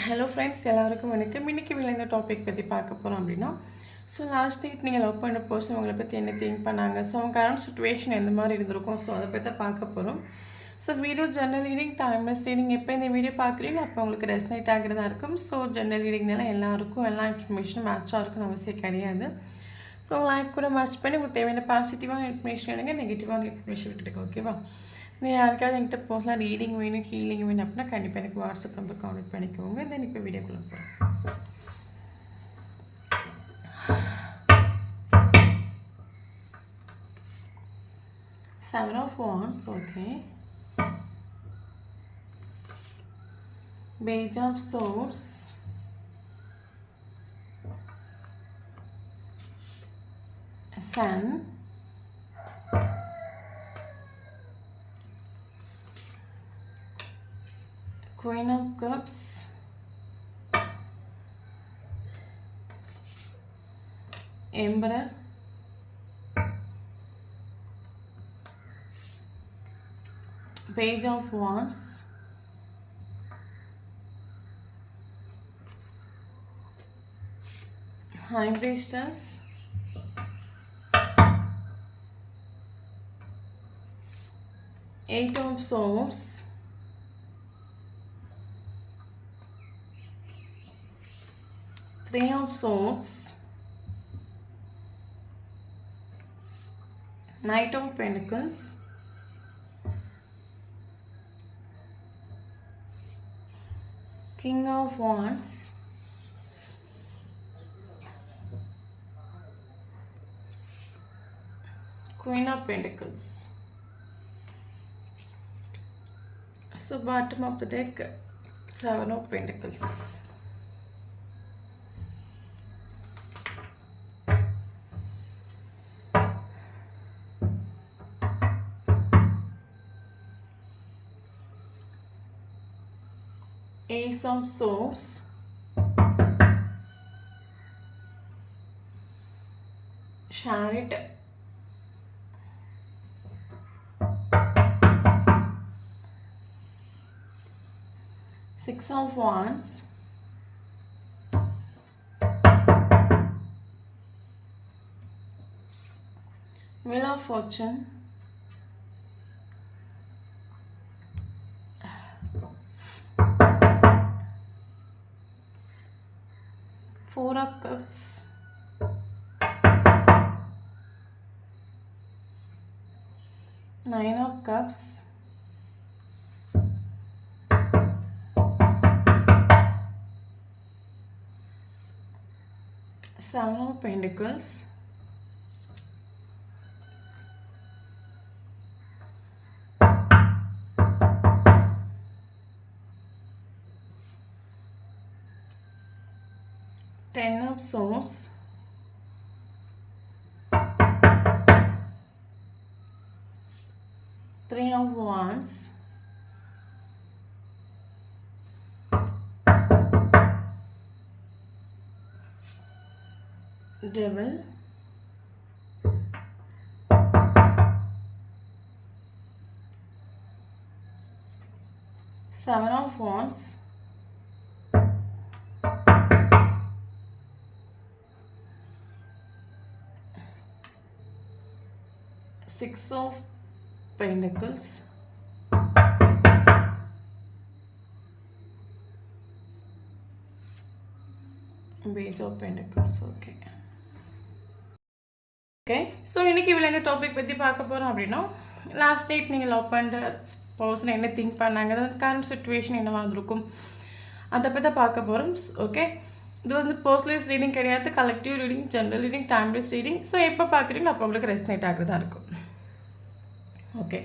Hello friends, எல்லாருக்கும் வணக்கம். இன்றைக்கி இந்த டாபிக் பற்றி பார்க்க போகிறோம் அப்படின்னா, ஸோ லாஸ்ட் நைட் நீங்கள் லவ் பண்ண பர்சன் உங்களை பற்றி என்ன திங்க் பண்ணாங்க, ஸோ அவங்க கரண்ட் சுச்சுவேஷன் எந்த மாதிரி இருந்திருக்கும், ஸோ அதை பற்றி பார்க்க போகிறோம். So video general reading, timeless reading எப்போ இந்த வீடியோ பார்க்குறீங்க அப்போ உங்களுக்கு ரெஸ்னேட் ஆகிறதா இருக்கும். ஸோ ஜெனரல் ரீடிங்னால எல்லாருக்கும் எல்லா இன்ஃபர்மேஷனும் மேட்சாக இருக்குன்னு அவசியம் கிடையாது. ஸோ லைஃப் கூட மேட்ச் பண்ணி உங்களுக்கு தேவையான பாசிட்டிவான இன்ஃபர்மேஷன் எடுங்க, நெகட்டிவான இன்ஃபர்மேஷன் விட்டுட்டு ஓகேவா. நீ யாருக்காவது என்கிட்ட போகலாம் ரீடிங் வேணும், ஹீலிங் வேணும் அப்படின்னா கண்டிப்பாக எனக்கு வாட்ஸ்அப் நம்பர் கான்டெக்ட் பண்ணிக்கோங்க. தென் இப்போ வீடியோக்குள்ளே போகிறேன். Seven of Wands, okay. Page of Swords, Sun, Queen of Cups, Emperor, Page of Wands, High Priestess, Eight of Swords, Three of Swords, Knight of Pentacles, King of Wands, Queen of Pentacles. So bottom of the deck, Seven of Pentacles. Ace of Swords, Chariot, Six of Wands, Wheel of Fortune, Four of Cups, Nine of Cups, Seven of Pentacles, Ten of Swords, Three of Wands, Devil, Seven of Wands, Six of Pentacles, Page of Pentacles. Okay. Okay, so இன்றைக்கி இவ்வளோ topic பற்றி பார்க்க போகிறோம் அப்படின்னா, last night நீங்கள் love பண்ணுற person என்ன think பண்ணாங்க, அதாவது கரண்ட் சுச்சுவேஷன் என்னவாக இருக்கும், அதை பற்றி பார்க்க போகிறோம். ஓகே, இது வந்து பர்சனலைஸ் ரீடிங் கிடையாது, collective reading, general reading, timeless reading. So எப்போ பார்க்குறீங்களோ அப்போ உங்களுக்கு ரெஸ்னேட் ஆகிறதா இருக்கும். ஓகே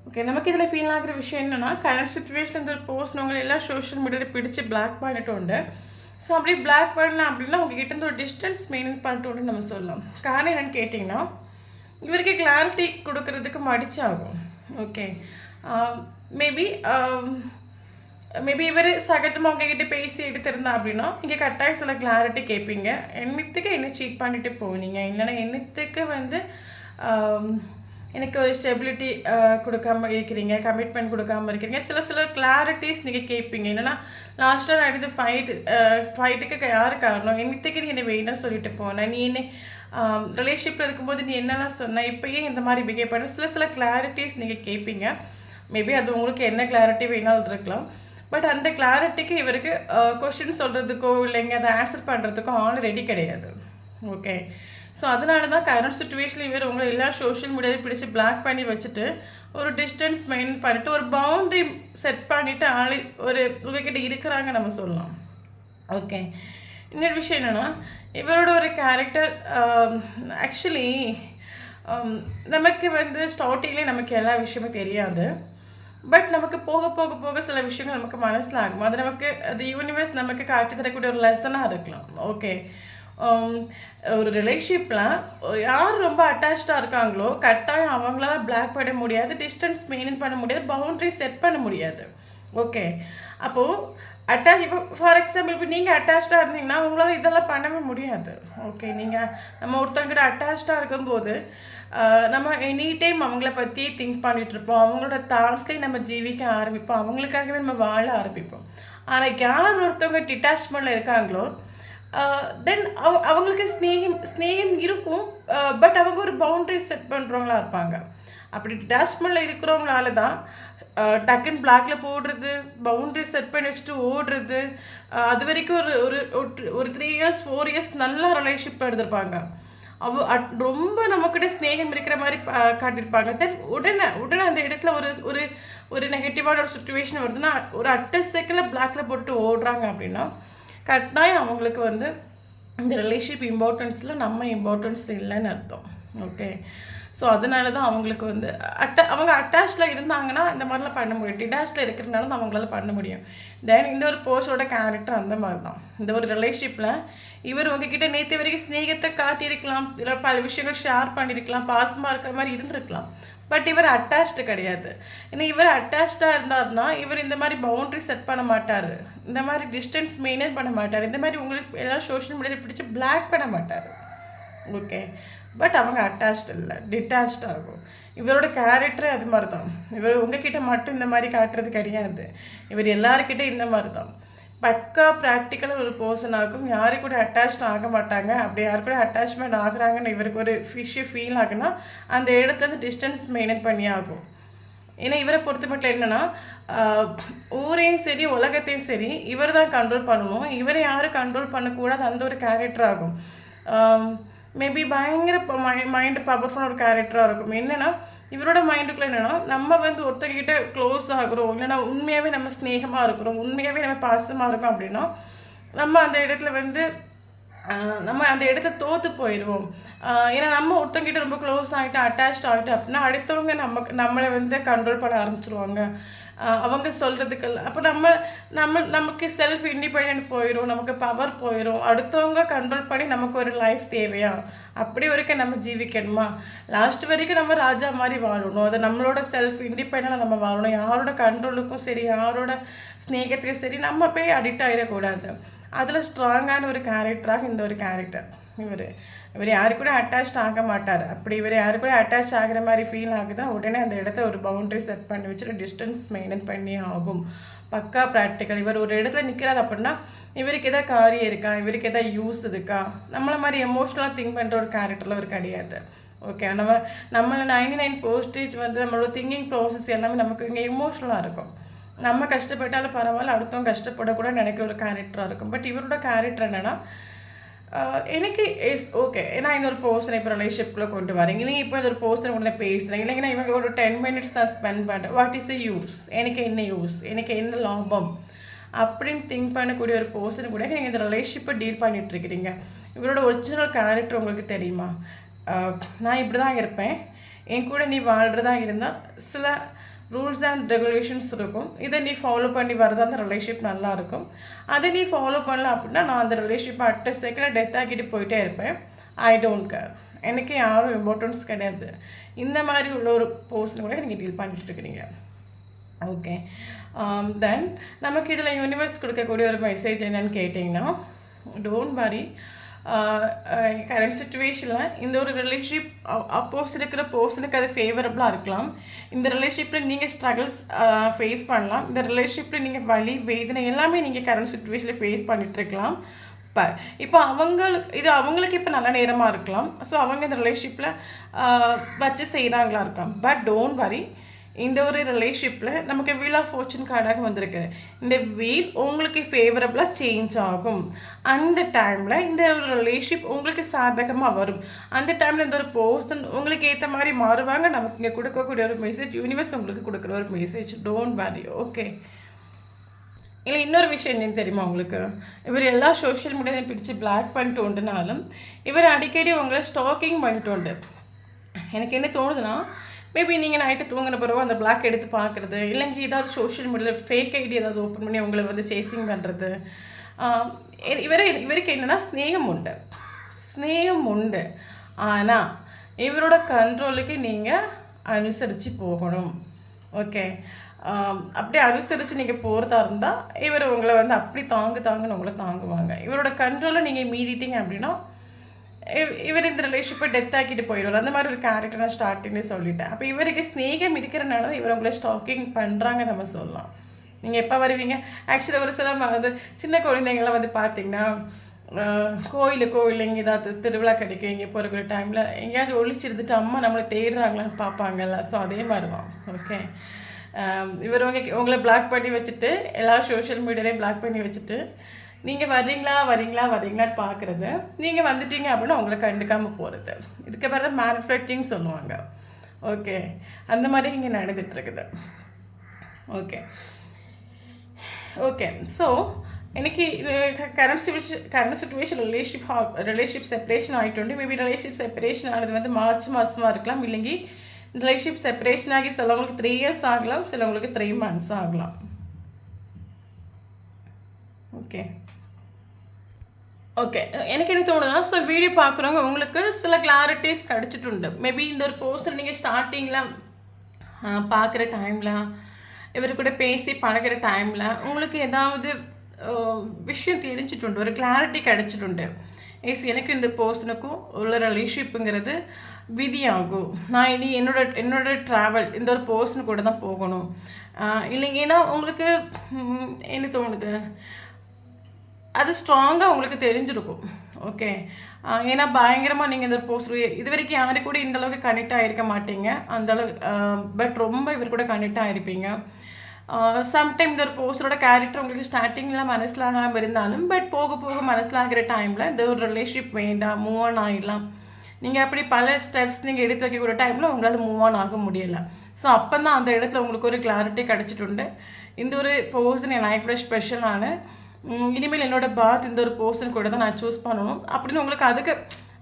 ஓகே நமக்கு இதில் ஃபீல் ஆகிற விஷயம் என்னென்னா, கரண்ட் சுச்சுவேஷன் இந்த பர்சன் உங்களை எல்லாம் சோஷியல் மீடியாவில் பிடிச்சி பிளாக் பண்ணிட்டு உண்டு. ஸோ அப்படி பிளாக் பண்ணலாம் அப்படின்னா உங்ககிட்ட இருந்து ஒரு டிஸ்டன்ஸ் மெயின்டைன் பண்ணிட்டு நம்ம சொல்லலாம். காரணம் என்னென்னு கேட்டிங்கன்னா, இவருக்கு கிளாரிட்டி கொடுக்கறதுக்கு மடிச்சாகும். ஓகே, மேபி இவர் சகஜமாக உங்ககிட்ட பேசி எடுத்திருந்தா அப்படின்னா இங்கே கட்டாயம் சில கிளாரிட்டி கேட்பீங்க. என்னத்துக்கு என்ன சீட் பண்ணிட்டு போனீங்க, இல்லைன்னா என்னத்துக்கு வந்து எனக்கு ஒரு ஸ்டெபிலிட்டி கொடுக்காம இருக்கிறீங்க, கமிட்மெண்ட் கொடுக்காம இருக்கிறீங்க. சில கிளாரிட்டிஸ் நீங்கள் கேட்பீங்க. என்னென்னா லாஸ்ட்டாக நடந்த ஃபைட்டுக்கு யார் காரணம், என்னத்துக்கு நீ என்னை வேணும்னு சொல்லிட்டு போனேன், நீ என்ன ரிலேஷன்ஷிப்பில் இருக்கும்போது நீ என்னெல்லாம் சொன்ன, இப்போயே இந்த மாதிரி பிஹேவ் பண்ண, சில கிளாரிட்டிஸ் நீங்கள் கேட்பீங்க. மேபி அது உங்களுக்கு என்ன கிளாரிட்டி வேணாலும் இருக்கலாம். பட் அந்த கிளாரிட்டிக்கு இவருக்கு கொஷின் சொல்கிறதுக்கோ இல்லைங்க அதை ஆன்சர் பண்ணுறதுக்கோ ஆள் ரெடி கிடையாது. ஓகே, ஸோ அதனால தான் கரண்ட் சுச்சுவேஷனில் இவர் உங்களை எல்லா சோஷியல் மீடியாவில் பிடிச்சி பிளாக் பண்ணி வச்சுட்டு ஒரு டிஸ்டன்ஸ் மெயின்டைன் பண்ணிவிட்டு ஒரு பவுண்ட்ரி செட் பண்ணிவிட்டு ஆள் ஒரு உங்ககிட்ட இருக்கிறாங்க நம்ம சொல்லலாம். ஓகே, இன்னொரு விஷயம் என்னென்னா இவரோட ஒரு கேரக்டர் ஆக்சுவலி நமக்கு வந்து ஸ்டார்டிங்லேயே நமக்கு எல்லா விஷயமும் தெரியாது. பட் நமக்கு போக போக போக சில விஷயங்கள் நமக்கு மனசில் ஆகும். அது நமக்கு அது யூனிவர்ஸ் நமக்கு காட்டி தரக்கூடிய ஒரு லெசனாக இருக்கலாம். ஓகே, ஒரு ரிலேஷன்ஷிப்பில் யார் ரொம்ப அட்டாச்சாக இருக்காங்களோ கட்டாயம் அவங்களால பிளாக் பண்ண முடியாது, டிஸ்டன்ஸ் மெயின்டைன் பண்ண முடியாது, பவுண்ட்ரி செட் பண்ண முடியாது. ஓகே, அப்போது இப்போ ஃபார் எக்ஸாம்பிள் இப்போ நீங்கள் அட்டாச்சாக இருந்தீங்கன்னா உங்களால் இதெல்லாம் பண்ணவே முடியாது. ஓகே, நம்ம ஒருத்தவங்கிட்ட அட்டாச்சாக இருக்கும்போது நம்ம எனி டைம் அவங்கள பற்றி திங்க் பண்ணிகிட்ருப்போம், அவங்களோட தாட்ஸ்லேயே நம்ம ஜீவிக்க ஆரம்பிப்போம், அவங்களுக்காகவே நம்ம வாழ ஆரம்பிப்போம். ஆனால் யார் ஒருத்தவங்க டிட்டாச்மெண்ட்டில் இருக்காங்களோ தென் அவங்களுக்கு ஸ்நேகம் இருக்கும். பட் அவங்க ஒரு பவுண்ட்ரி செட் பண்ணுறவங்களா இருப்பாங்க. அப்படி டிட்டாச்மெண்ட்டில் இருக்கிறவங்களால தான் டக்குன்னு பிளாக்ல போடுறது, பவுண்ட்ரி செட் பண்ணி வச்சுட்டு ஓடுறது, அது வரைக்கும் ஒரு 3 years 4 years நல்ல ரிலேஷன்ஷிப் எடுத்திருப்பாங்க. ரொம்ப நம்மக்கிட்ட ஸ்நேகம் இருக்கிற மாதிரி காட்டியிருப்பாங்க. தென் உடனே அந்த இடத்துல ஒரு நெகட்டிவான ஒரு சுச்சுவேஷன் வருதுன்னா ஒரு அட்ட செகண்டில் பிளாக்ல போட்டுட்டு ஓடுறாங்க அப்படின்னா கட்டாயம் அவங்களுக்கு வந்து இந்த ரிலேஷன்ஷிப் இம்பார்ட்டன்ஸில் நம்ம இம்பார்ட்டன்ஸ் இல்லைன்னு அர்த்தம். ஓகே, ஸோ அதனால தான் அவங்களுக்கு வந்து அவங்க அட்டாச்சில் இருந்தாங்கன்னா இந்த மாதிரிலாம் பண்ண முடியும். டிட்டாச்சில் இருக்கிறதுனால தான் அவங்களால பண்ண முடியும். தென் இந்த ஒரு போர்ஸோட கேரக்டர் அந்த மாதிரி தான். இந்த ஒரு ரிலேஷன்ஷிப்பில் இவர் உங்ககிட்ட நேற்று வரைக்கும் ஸ்நேகத்தை காட்டியிருக்கலாம், இல்லை பல விஷயங்கள் ஷேர் பண்ணியிருக்கலாம், பாசமாக இருக்கிற மாதிரி இருந்திருக்கலாம். பட் இவர் அட்டாச்டு கிடையாது. ஏன்னா இவர் அட்டாச்சாக இருந்தார்னா இவர் இந்த மாதிரி பவுண்ட்ரி செட் பண்ண மாட்டார், இந்த மாதிரி டிஸ்டன்ஸ் மெயின்டைன் பண்ண மாட்டார், இந்த மாதிரி உங்களுக்கு எல்லாம் சோஷியல் மீடியாவில் பிடிச்சி பிளாக் பண்ண மாட்டார். ஓகே, பட் அவங்க அட்டாச்டு இல்லை, டிட்டாச்ட் ஆகும். இவரோட கேரக்டரே அது மாதிரி தான். இவர் உங்ககிட்ட மட்டும் இந்த மாதிரி காட்டுறது கிடையாது, இவர் எல்லாருக்கிட்ட இந்த மாதிரி தான். பக்கா ப்ராக்டிக்கலாக ஒரு பர்சன் ஆகும், யாரு கூட அட்டாச்ட் ஆக மாட்டாங்க. அப்படி யாரு கூட அட்டாச்மெண்ட் ஆகுறாங்கன்னு இவருக்கு ஒரு ஃபீல் ஆகுனா அந்த இடத்துல டிஸ்டன்ஸ் மெயின்டைன் பண்ணி ஆகும். ஏன்னா இவரை பொறுத்த மட்டும் என்னென்னா ஊரையும் சரி உலகத்தையும் சரி இவர் தான் கண்ட்ரோல் பண்ணணும், இவரை யாரும் கண்ட்ரோல் பண்ணக்கூடாது. அந்த ஒரு கேரக்டர் ஆகும். மேபி பயங்கர மைண்டு பவர்ஃபுல்லான ஒரு கேரக்டராக இருக்கும். என்னென்னா இவரோட மைண்டுக்குள்ளே என்னென்னா நம்ம வந்து ஒருத்தர்கிட்ட க்ளோஸ் ஆகுறோம், இல்லைன்னா உண்மையாகவே நம்ம ஸ்நேகமாக இருக்கிறோம், உண்மையாகவே நம்ம பாசமாக இருக்கோம் அப்படின்னா நம்ம அந்த இடத்துல வந்து நம்ம அந்த இடத்துல தோற்று போயிடுவோம். ஏன்னா நம்ம ஒருத்தங்கிட்ட ரொம்ப க்ளோஸ் ஆகிட்டு அட்டாச்ட் ஆகிட்டு அப்படின்னா அடுத்தவங்க நம்மளை வந்து கண்ட்ரோல் பண்ண ஆரம்பிச்சிருவாங்க. அவங்க சொல்கிறதுக்கெல்லாம் அப்போ நமக்கு செல்ஃப் இண்டிபெண்ட் போயிடும், நமக்கு பவர் போயிடும். அடுத்தவங்க கண்ட்ரோல் பண்ணி நமக்கு ஒரு லைஃப் தேவையா? அப்படி வரைக்கும் நம்ம ஜீவிக்கணுமா? லாஸ்ட் வரைக்கும் நம்ம ராஜா மாதிரி வாழணும். அது நம்மளோட செல்ஃப் இண்டிபெண்டாக நம்ம வாழணும். யாரோட கண்ட்ரோலுக்கும் சரி யாரோட ஸ்நேகத்துக்கும் சரி நம்ம போய் அடிக்ட் ஆகிடக்கூடாது. அதில் ஸ்ட்ராங்கான ஒரு கேரக்டராக இந்த ஒரு கேரக்டர். இவர் யாரு கூட அட்டாச் ஆக மாட்டார். அப்படி இவர் யாரு கூட அட்டாச் ஆகிற மாதிரி ஃபீல் ஆகுதா உடனே அந்த இடத்த ஒரு பவுண்ட்ரி செட் பண்ணி வச்சுட்டு டிஸ்டன்ஸ் மெயின்டைன் பண்ணி ஆகும். பக்கா ப்ராக்டிக்கல். இவர் ஒரு இடத்துல நிற்கிறார் அப்படின்னா இவருக்கு எதாவது காரியம் இருக்கா, இவருக்கு எதாவது யூஸ் இருக்கா, நம்மளை மாதிரி எமோஷ்னலாக திங்க் பண்ணுற ஒரு கேரக்டரில் அவர் கிடையாது. ஓகே, நம்மளை 99% வந்து நம்மளோட திங்கிங் ப்ராசஸ் எல்லாமே நமக்கு இங்கே எமோஷ்னலாக இருக்கும். நம்ம கஷ்டப்பட்டாலும் பரவாயில்ல, அடுத்தவங்க கஷ்டப்படக்கூட நினைக்கிற ஒரு கேரக்டராக இருக்கும். பட் இவரோட கேரக்டர் என்னென்னா எனக்கு ஓகே நான் இந்த ஒரு பர்சனை இப்போ ரிலேஷன்ஷிப்பில் கொண்டு வரேங்க, நீ இப்போ இந்த ஒரு பர்சனை உடனே பேசுகிறேன், இல்லைங்கன்னா இவங்க ஒரு 10 minutes தான் ஸ்பெண்ட் பண்ணுறேன், வாட் இஸ் த யூஸ், எனக்கு என்ன யூஸ், எனக்கு என்ன லாபம் அப்படின்னு திங்க் பண்ணக்கூடிய ஒரு பர்சன் கூட நீங்கள் இந்த ரிலேஷன்ஷிப்பை டீல் பண்ணிகிட்ருக்கிறீங்க. இவரோட ஒரிஜினல் கேரக்டர் உங்களுக்கு தெரியுமா? நான் இப்படி தான் இருப்பேன், என் கூட நீ வாழ்கிறதா இருந்தால் சில ரூல்ஸ் அண்ட் ரெகுலேஷன்ஸ் இருக்கும், இதை நீ ஃபாலோ பண்ணி வரதா அந்த ரிலேஷன்ஷிப் நல்லாயிருக்கும். அதை நீ ஃபாலோ பண்ணல அப்படின்னா நான் அந்த ரிலேஷன்ஷிப்பை அட்ட செகண்டில் டெத் ஆக்கிட்டு போயிட்டே இருப்பேன். ஐ டோன்ட் கேர், எனக்கு யாரும் இம்பார்ட்டன்ஸ் கிடையாது. இந்த மாதிரி உள்ள ஒரு பர்சன் கூட நீங்கள் டீல் பண்ணிட்டு இருக்கிறீங்க. ஓகே, நமக்கு இதில் யூனிவர்ஸ் கொடுக்கக்கூடிய ஒரு மெசேஜ் என்னன்னு கேட்டிங்கன்னா, டோன்ட் வரி, கரண்ட் சுச்சுவேஷனில் இந்த ஒரு ரிலேஷன்ஷிப் அப்போஸ் இருக்கிற பர்சனுக்கு அது ஃபேவரபுளாக இருக்கலாம். இந்த ரிலேஷன்ஷிப்பில் நீங்கள் ஸ்ட்ரகிள்ஸ் ஃபேஸ் பண்ணலாம். இந்த ரிலேஷன்ஷிப்பில் நீங்கள் வலி வேதனை எல்லாமே நீங்கள் கரண்ட் சுச்சுவேஷனில் ஃபேஸ் பண்ணிகிட்ருக்கலாம். இப்போ அவங்களுக்கு இப்போ நல்ல நேரமாக இருக்கலாம். ஸோ அவங்க இந்த ரிலேஷன்ஷிப்பில் வச்சு செய்கிறாங்களா இருக்கலாம். பட் டோன்ட் வரி, இந்த ஒரு ரிலேஷன்ஷிப்பில் நமக்கு வீல் ஆஃப் ஃபார்ச்சூன் கார்டாக வந்திருக்கு. இந்த வீல் உங்களுக்கு ஃபேவரபுளாக சேஞ்ச் ஆகும். அந்த டைமில் இந்த ஒரு ரிலேஷன்ஷிப் உங்களுக்கு சாதகமாக வரும். அந்த டைமில் இந்த ஒரு பர்சன் உங்களுக்கு ஏற்ற மாதிரி மாறுவாங்க. நமக்கு இங்கே கொடுக்கக்கூடிய ஒரு மெசேஜ், யூனிவர்ஸ் உங்களுக்கு கொடுக்குற ஒரு மெசேஜ். Don't worry, okay. இல்லை இன்னொரு விஷயம் என்னன்னு தெரியுமா உங்களுக்கு, இவர் எல்லா சோஷியல் மீடியாவையும் பிடிச்சி பிளாக் பண்ணிட்டு உண்டுனாலும் இவர் அடிக்கடி உங்களை ஸ்டாக்கிங் பண்ணிட்டு உண்டு. எனக்கு என்ன தோணுதுன்னா, மேபி நீங்கள் நைட்டு தூங்கின பிறகு அந்த பிளாக் எடுத்து பார்க்குறது, இல்லைங்க ஏதாவது சோஷியல் மீடியாவில் ஃபேக் ஐடி ஏதாவது ஓப்பன் பண்ணி உங்களை வந்து சேசிங் பண்ணுறது. இவருக்கு என்னென்னா ஸ்நேகம் உண்டு. ஆனால் இவரோட கண்ட்ரோலுக்கு நீங்கள் அனுசரித்து போகணும். ஓகே, அப்படியே அனுசரித்து நீங்கள் போகிறதா இருந்தால் இவர் உங்களை வந்து அப்படி தாங்குன்னு உங்களை தாங்குவாங்க. இவரோட கண்ட்ரோலை நீங்கள் மீறிட்டீங்க அப்படின்னா இவர் இந்த ரிலேஷன்ஷிப்பை டெத் ஆக்கிட்டு போயிடுவார். அந்த மாதிரி ஒரு கேரக்டர் நான் ஸ்டார்டிங்னே சொல்லிட்டேன். அப்போ இவருக்கு ஸ்நேகம் இருக்கிறனால தான் இவர் உங்களை ஸ்டாக்கிங் பண்ணுறாங்க நம்ம சொல்லலாம். நீங்கள் எப்போ வருவீங்க? ஆக்சுவலாக ஒரு சில வந்து சின்ன குழந்தைங்கள்லாம் வந்து பார்த்தீங்கன்னா கோயில் எங்கே ஏதாவது திருவிழா கிடைக்கும், இங்கே போகிற டைமில் எங்கேயாவது ஒழிச்சிருந்துட்டு அம்மா நம்மளை தேடுறாங்களான்னு பார்ப்பாங்கல்ல. ஸோ அதே மாதிரி தான். ஓகே, இவர் உங்களை பிளாக் பண்ணி வச்சுட்டு எல்லா சோஷியல் மீடியாலையும் பிளாக் பண்ணி வச்சுட்டு நீங்கள் வரீங்களான்னு பார்க்குறது. நீங்கள் வந்துட்டீங்க அப்படின்னா உங்களை கண்டுக்காமல் போகிறது. இதுக்கு பிறகு மேனுஃபேக்சரிங் சொல்லுவாங்க. ஓகே, அந்த மாதிரி இங்கே நடந்துகிட்ருக்குது. ஓகே, ஸோ எனக்கு கரண்ட் சிச்சுவேஷன் ரிலேஷன்ஷிப் செப்பரேஷன் ஆகிட்டு. மேபி ரிலேஷன்ஷிப் செப்பரேஷன் ஆனது வந்து மார்ச் மாதமாக இருக்கலாம். இல்லைங்கி ரிலேஷன்ஷிப் செப்பரேஷன் ஆகி சிலவங்களுக்கு 3 years ஆகலாம், சிலவங்களுக்கு 3 months ஆகலாம். ஓகே, எனக்கு என்ன தோணுதுன்னா, ஸோ வீடியோ பார்க்குறவங்க உங்களுக்கு சில கிளாரிட்டிஸ் கிடச்சிட்டுண்டு. மேபி இந்த ஒரு போஸ்டர் நீங்கள் ஸ்டார்டிங்கில் பார்க்குற டைமில், இவர் கூட பேசி பழகிற டைமில் உங்களுக்கு ஏதாவது விஷயம் தெரிஞ்சிட்டுண்டு, ஒரு கிளாரிட்டி கிடச்சிட்டுண்டு. எனக்கு இந்த பர்சனுக்கும் உள்ள ரிலேஷன்ஷிப்புங்கிறது விதியாகும். நான் இனி என்னோட ட்ராவல் இந்த ஒரு பர்சன் கூட தான் போகணும். இல்லைங்கன்னா உங்களுக்கு என்ன தோணுது, அது ஸ்ட்ராங்காக உங்களுக்கு தெரிஞ்சிருக்கும். ஓகே, ஏன்னா பயங்கரமாக நீங்கள் இந்த போஸ்டர் இது வரைக்கும் யாரு கூட இந்தளவுக்கு கனெக்ட் ஆகிருக்க மாட்டீங்க அந்தளவு. பட் ரொம்ப இவர் கூட கனெக்ட் ஆகிருப்பீங்க. சம்டைம் இந்த ஒரு போஸ்டரோட கேரக்டர் உங்களுக்கு ஸ்டார்டிங்கில் மனசிலாகாமல் இருந்தாலும் பட் போக போக மனசிலாகிற டைமில் இந்த ஒரு ரிலேஷன்ஷிப் வேண்டாம், மூவ் ஆன் ஆகிடலாம். நீங்கள் அப்படி பல ஸ்டெப்ஸ் நீங்கள் எடுத்து வைக்கக்கூடிய டைமில் உங்களால் மூவ் ஆன் ஆக முடியலை. ஸோ அப்போ தான் அந்த இடத்துல உங்களுக்கு ஒரு கிளாரிட்டி கிடச்சிட்டுண்டு. இந்த ஒரு பர்சன் என் லைஃப்பில் ஸ்பெஷலான, இனிமேல் என்னோட பாத் இந்த ஒரு பர்சன் கூட தான் நான் சூஸ் பண்ணணும் அப்படின்னு உங்களுக்கு அதுக்கு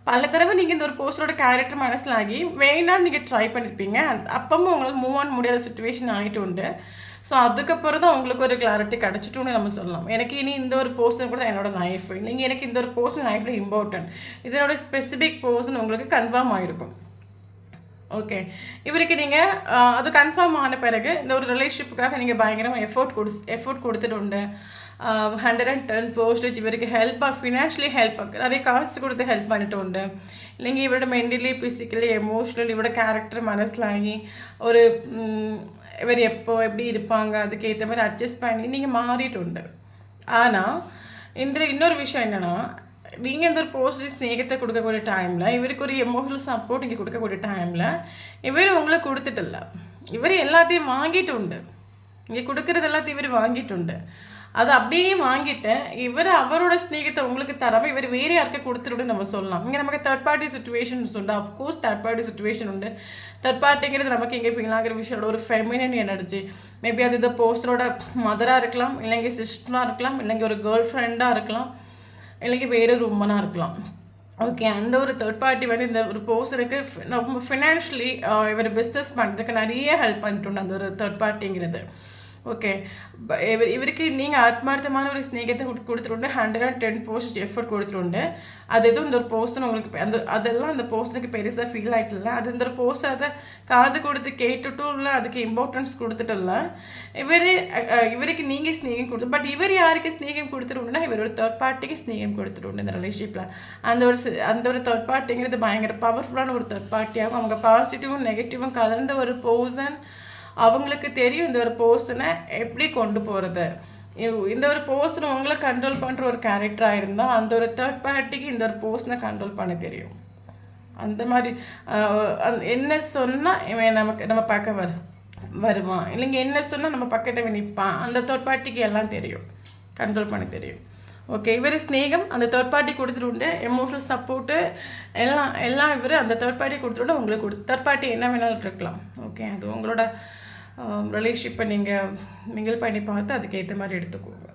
பல தடவை நீங்கள் இந்த ஒரு போஸ்டரோட கேரக்டர் மனசில் ஆகி வேணான்னு நீங்கள் ட்ரை பண்ணியிருப்பீங்க. அப்பவும் உங்களுக்கு மூவ் ஆன் முடியாத சுச்சுவேஷன் ஆகிட்டு உண்டு. ஸோ அதுக்கப்புறம் தான் உங்களுக்கு ஒரு கிளாரிட்டி கிடச்சிட்டுன்னு நம்ம சொல்லலாம். எனக்கு இனி இந்த ஒரு பர்சன் கூட என்னோட லைஃப், நீங்கள் எனக்கு இந்த ஒரு பர்சன் லைஃப்பில் இம்பார்ட்டன்ட், இதனோட ஸ்பெசிஃபிக் பர்சன் உங்களுக்கு கன்ஃபார்ம் ஆகிருக்கும். ஓகே, இவருக்கு நீங்கள் அது கன்ஃபார்ம் ஆன பிறகு இந்த ஒரு ரிலேஷன்ஷிப்புக்காக நீங்கள் பயங்கரமாக எஃபோர்ட் கொடுத்துட்டு உண்டு. 110% இவருக்கு ஹெல்ப்பாக, ஃபினான்ஷியலி ஹெல்ப்பாக நிறைய காசு கொடுத்து ஹெல்ப் பண்ணிட்டு உண்டு. இல்லைங்க இவரோட மென்டலி ஃபிசிக்கலி எமோஷ்னலி இவரோட கேரக்டர் மனசிலாகி ஒரு இவர் எப்படி இருப்பாங்க அதுக்கேற்ற மாதிரி அட்ஜஸ்ட் பண்ணி நீங்கள் மாறிட்டு உண்டு. ஆனால் இன்னொரு விஷயம் என்னென்னா, நீங்கள் இந்த ஒரு பாசிட்டிவ் ஸ்நேகத்தை கொடுக்கக்கூடிய டைமில் இவருக்கு ஒரு எமோஷனல் சப்போர்ட் நீங்கள் கொடுக்கக்கூடிய டைமில் இவர் உங்களுக்கு கொடுத்துட்டில்ல, இவர் எல்லாத்தையும் வாங்கிட்டு உண்டு. இங்கே கொடுக்குறது எல்லாத்தையும் இவர் வாங்கிட்டு உண்டு. அது அப்படியே வாங்கிட்டு இவர் அவரோட ஸ்நேகத்தை உங்களுக்கு தராமல் இவர் வேறு யாருக்க கொடுத்துட்டு நம்ம சொல்லலாம். இங்கே நமக்கு தேர்ட் பார்ட்டி சுச்சுவேஷன்ஸ் உண்டு. அஃப்கோர்ஸ் தேர்ட் பார்ட்டி சுச்சுவேஷன் உண்டு. தேர்ட் பார்ட்டிங்கிறது நமக்கு இங்கே ஃபீல் ஆகிற விஷயோட ஒரு ஃபெமினன் எனர்ஜி. மேபி அது இந்த பர்சனோட மதராக இருக்கலாம், இல்லைங்க சிஸ்டராக இருக்கலாம், இல்லைங்க ஒரு கேர்ள் ஃப்ரெண்டாக இருக்கலாம், இல்லைங்க வேறு ஒரு உமனாக இருக்கலாம். ஓகே, அந்த ஒரு தேர்ட் பார்ட்டி வந்து இந்த ஒரு பர்சனுக்கு ரொம்ப ஃபினான்ஷியலி இவர் பிஸ்னஸ் பண்ணுறதுக்கு நிறைய ஹெல்ப் பண்ணிட்டு உண்டு அந்த ஒரு தேர்ட் பார்ட்டிங்கிறது. ஓகே. இவருக்கு நீங்கள் ஆத்மார்த்தமான ஒரு ஸ்நேகத்தை கொடுத்துருண்டு 110% எஃபர்ட் கொடுத்துருண்டு. அது எதுவும் இந்த ஒரு பர்சன் உங்களுக்கு அதெல்லாம் அந்த பர்சனுக்கு பெருசாக ஃபீல் ஆகிட்டு இல்லை. அது இந்த ஒரு பர்சன் அதை காது கொடுத்து கேட்டுட்டும் இல்லை, அதுக்கு இம்பார்ட்டன்ஸ் கொடுத்துட்டு இல்லை. இவருக்கு நீங்கள் ஸ்நேகம் கொடுத்து, பட் இவர் யாருக்கு ஸ்நேகம் கொடுத்துருண்டுன்னா இவர் ஒரு தேர்ட் பார்ட்டிக்கு ஸ்நேகம் கொடுத்துருண்டு இந்த ரிலேஷன்ஷிப்பில். அந்த ஒரு தேர்ட் பார்ட்டிங்கிறது பயங்கர பவர்ஃபுல்லான ஒரு தேர்ட் பார்ட்டியாகும். அவங்க பாசிட்டிவும் நெகட்டிவும் கலந்த ஒரு பர்சன். அவங்களுக்கு தெரியும் இந்த ஒரு பர்சனை எப்படி கொண்டு போகிறது. இந்த ஒரு பர்சனை உங்களை கண்ட்ரோல் பண்ணுற ஒரு கேரக்டராக இருந்தால் அந்த ஒரு தேர்ட் பார்ட்டிக்கு இந்த ஒரு பர்சனை கண்ட்ரோல் பண்ண தெரியும். அந்த மாதிரி என்ன சொன்னால் இவன் நம்ம பார்க்க வருவான், இல்லைங்க என்ன சொன்னால் நம்ம பக்கத்தை நிற்பான். அந்த தேர்ட் பார்ட்டிக்கு எல்லாம் தெரியும், கண்ட்ரோல் பண்ண தெரியும். ஓகே. இவர் ஸ்நேகம் அந்த தேர்ட் பார்ட்டி கொடுத்துட்டு எமோஷனல் சப்போர்ட்டு எல்லாம் இவர் அந்த தேர்ட் பார்ட்டி கொடுத்துட்டு உங்களுக்கு தேர்ட் பார்ட்டி என்ன வேணாலும் இருக்கலாம். ஓகே. அது உங்களோட ரிலேஷன்ஷிப்பை நீங்கள் மிங்கிள் பண்ணி பார்த்து அதுக்கேற்ற மாதிரி எடுத்துக்கோங்க.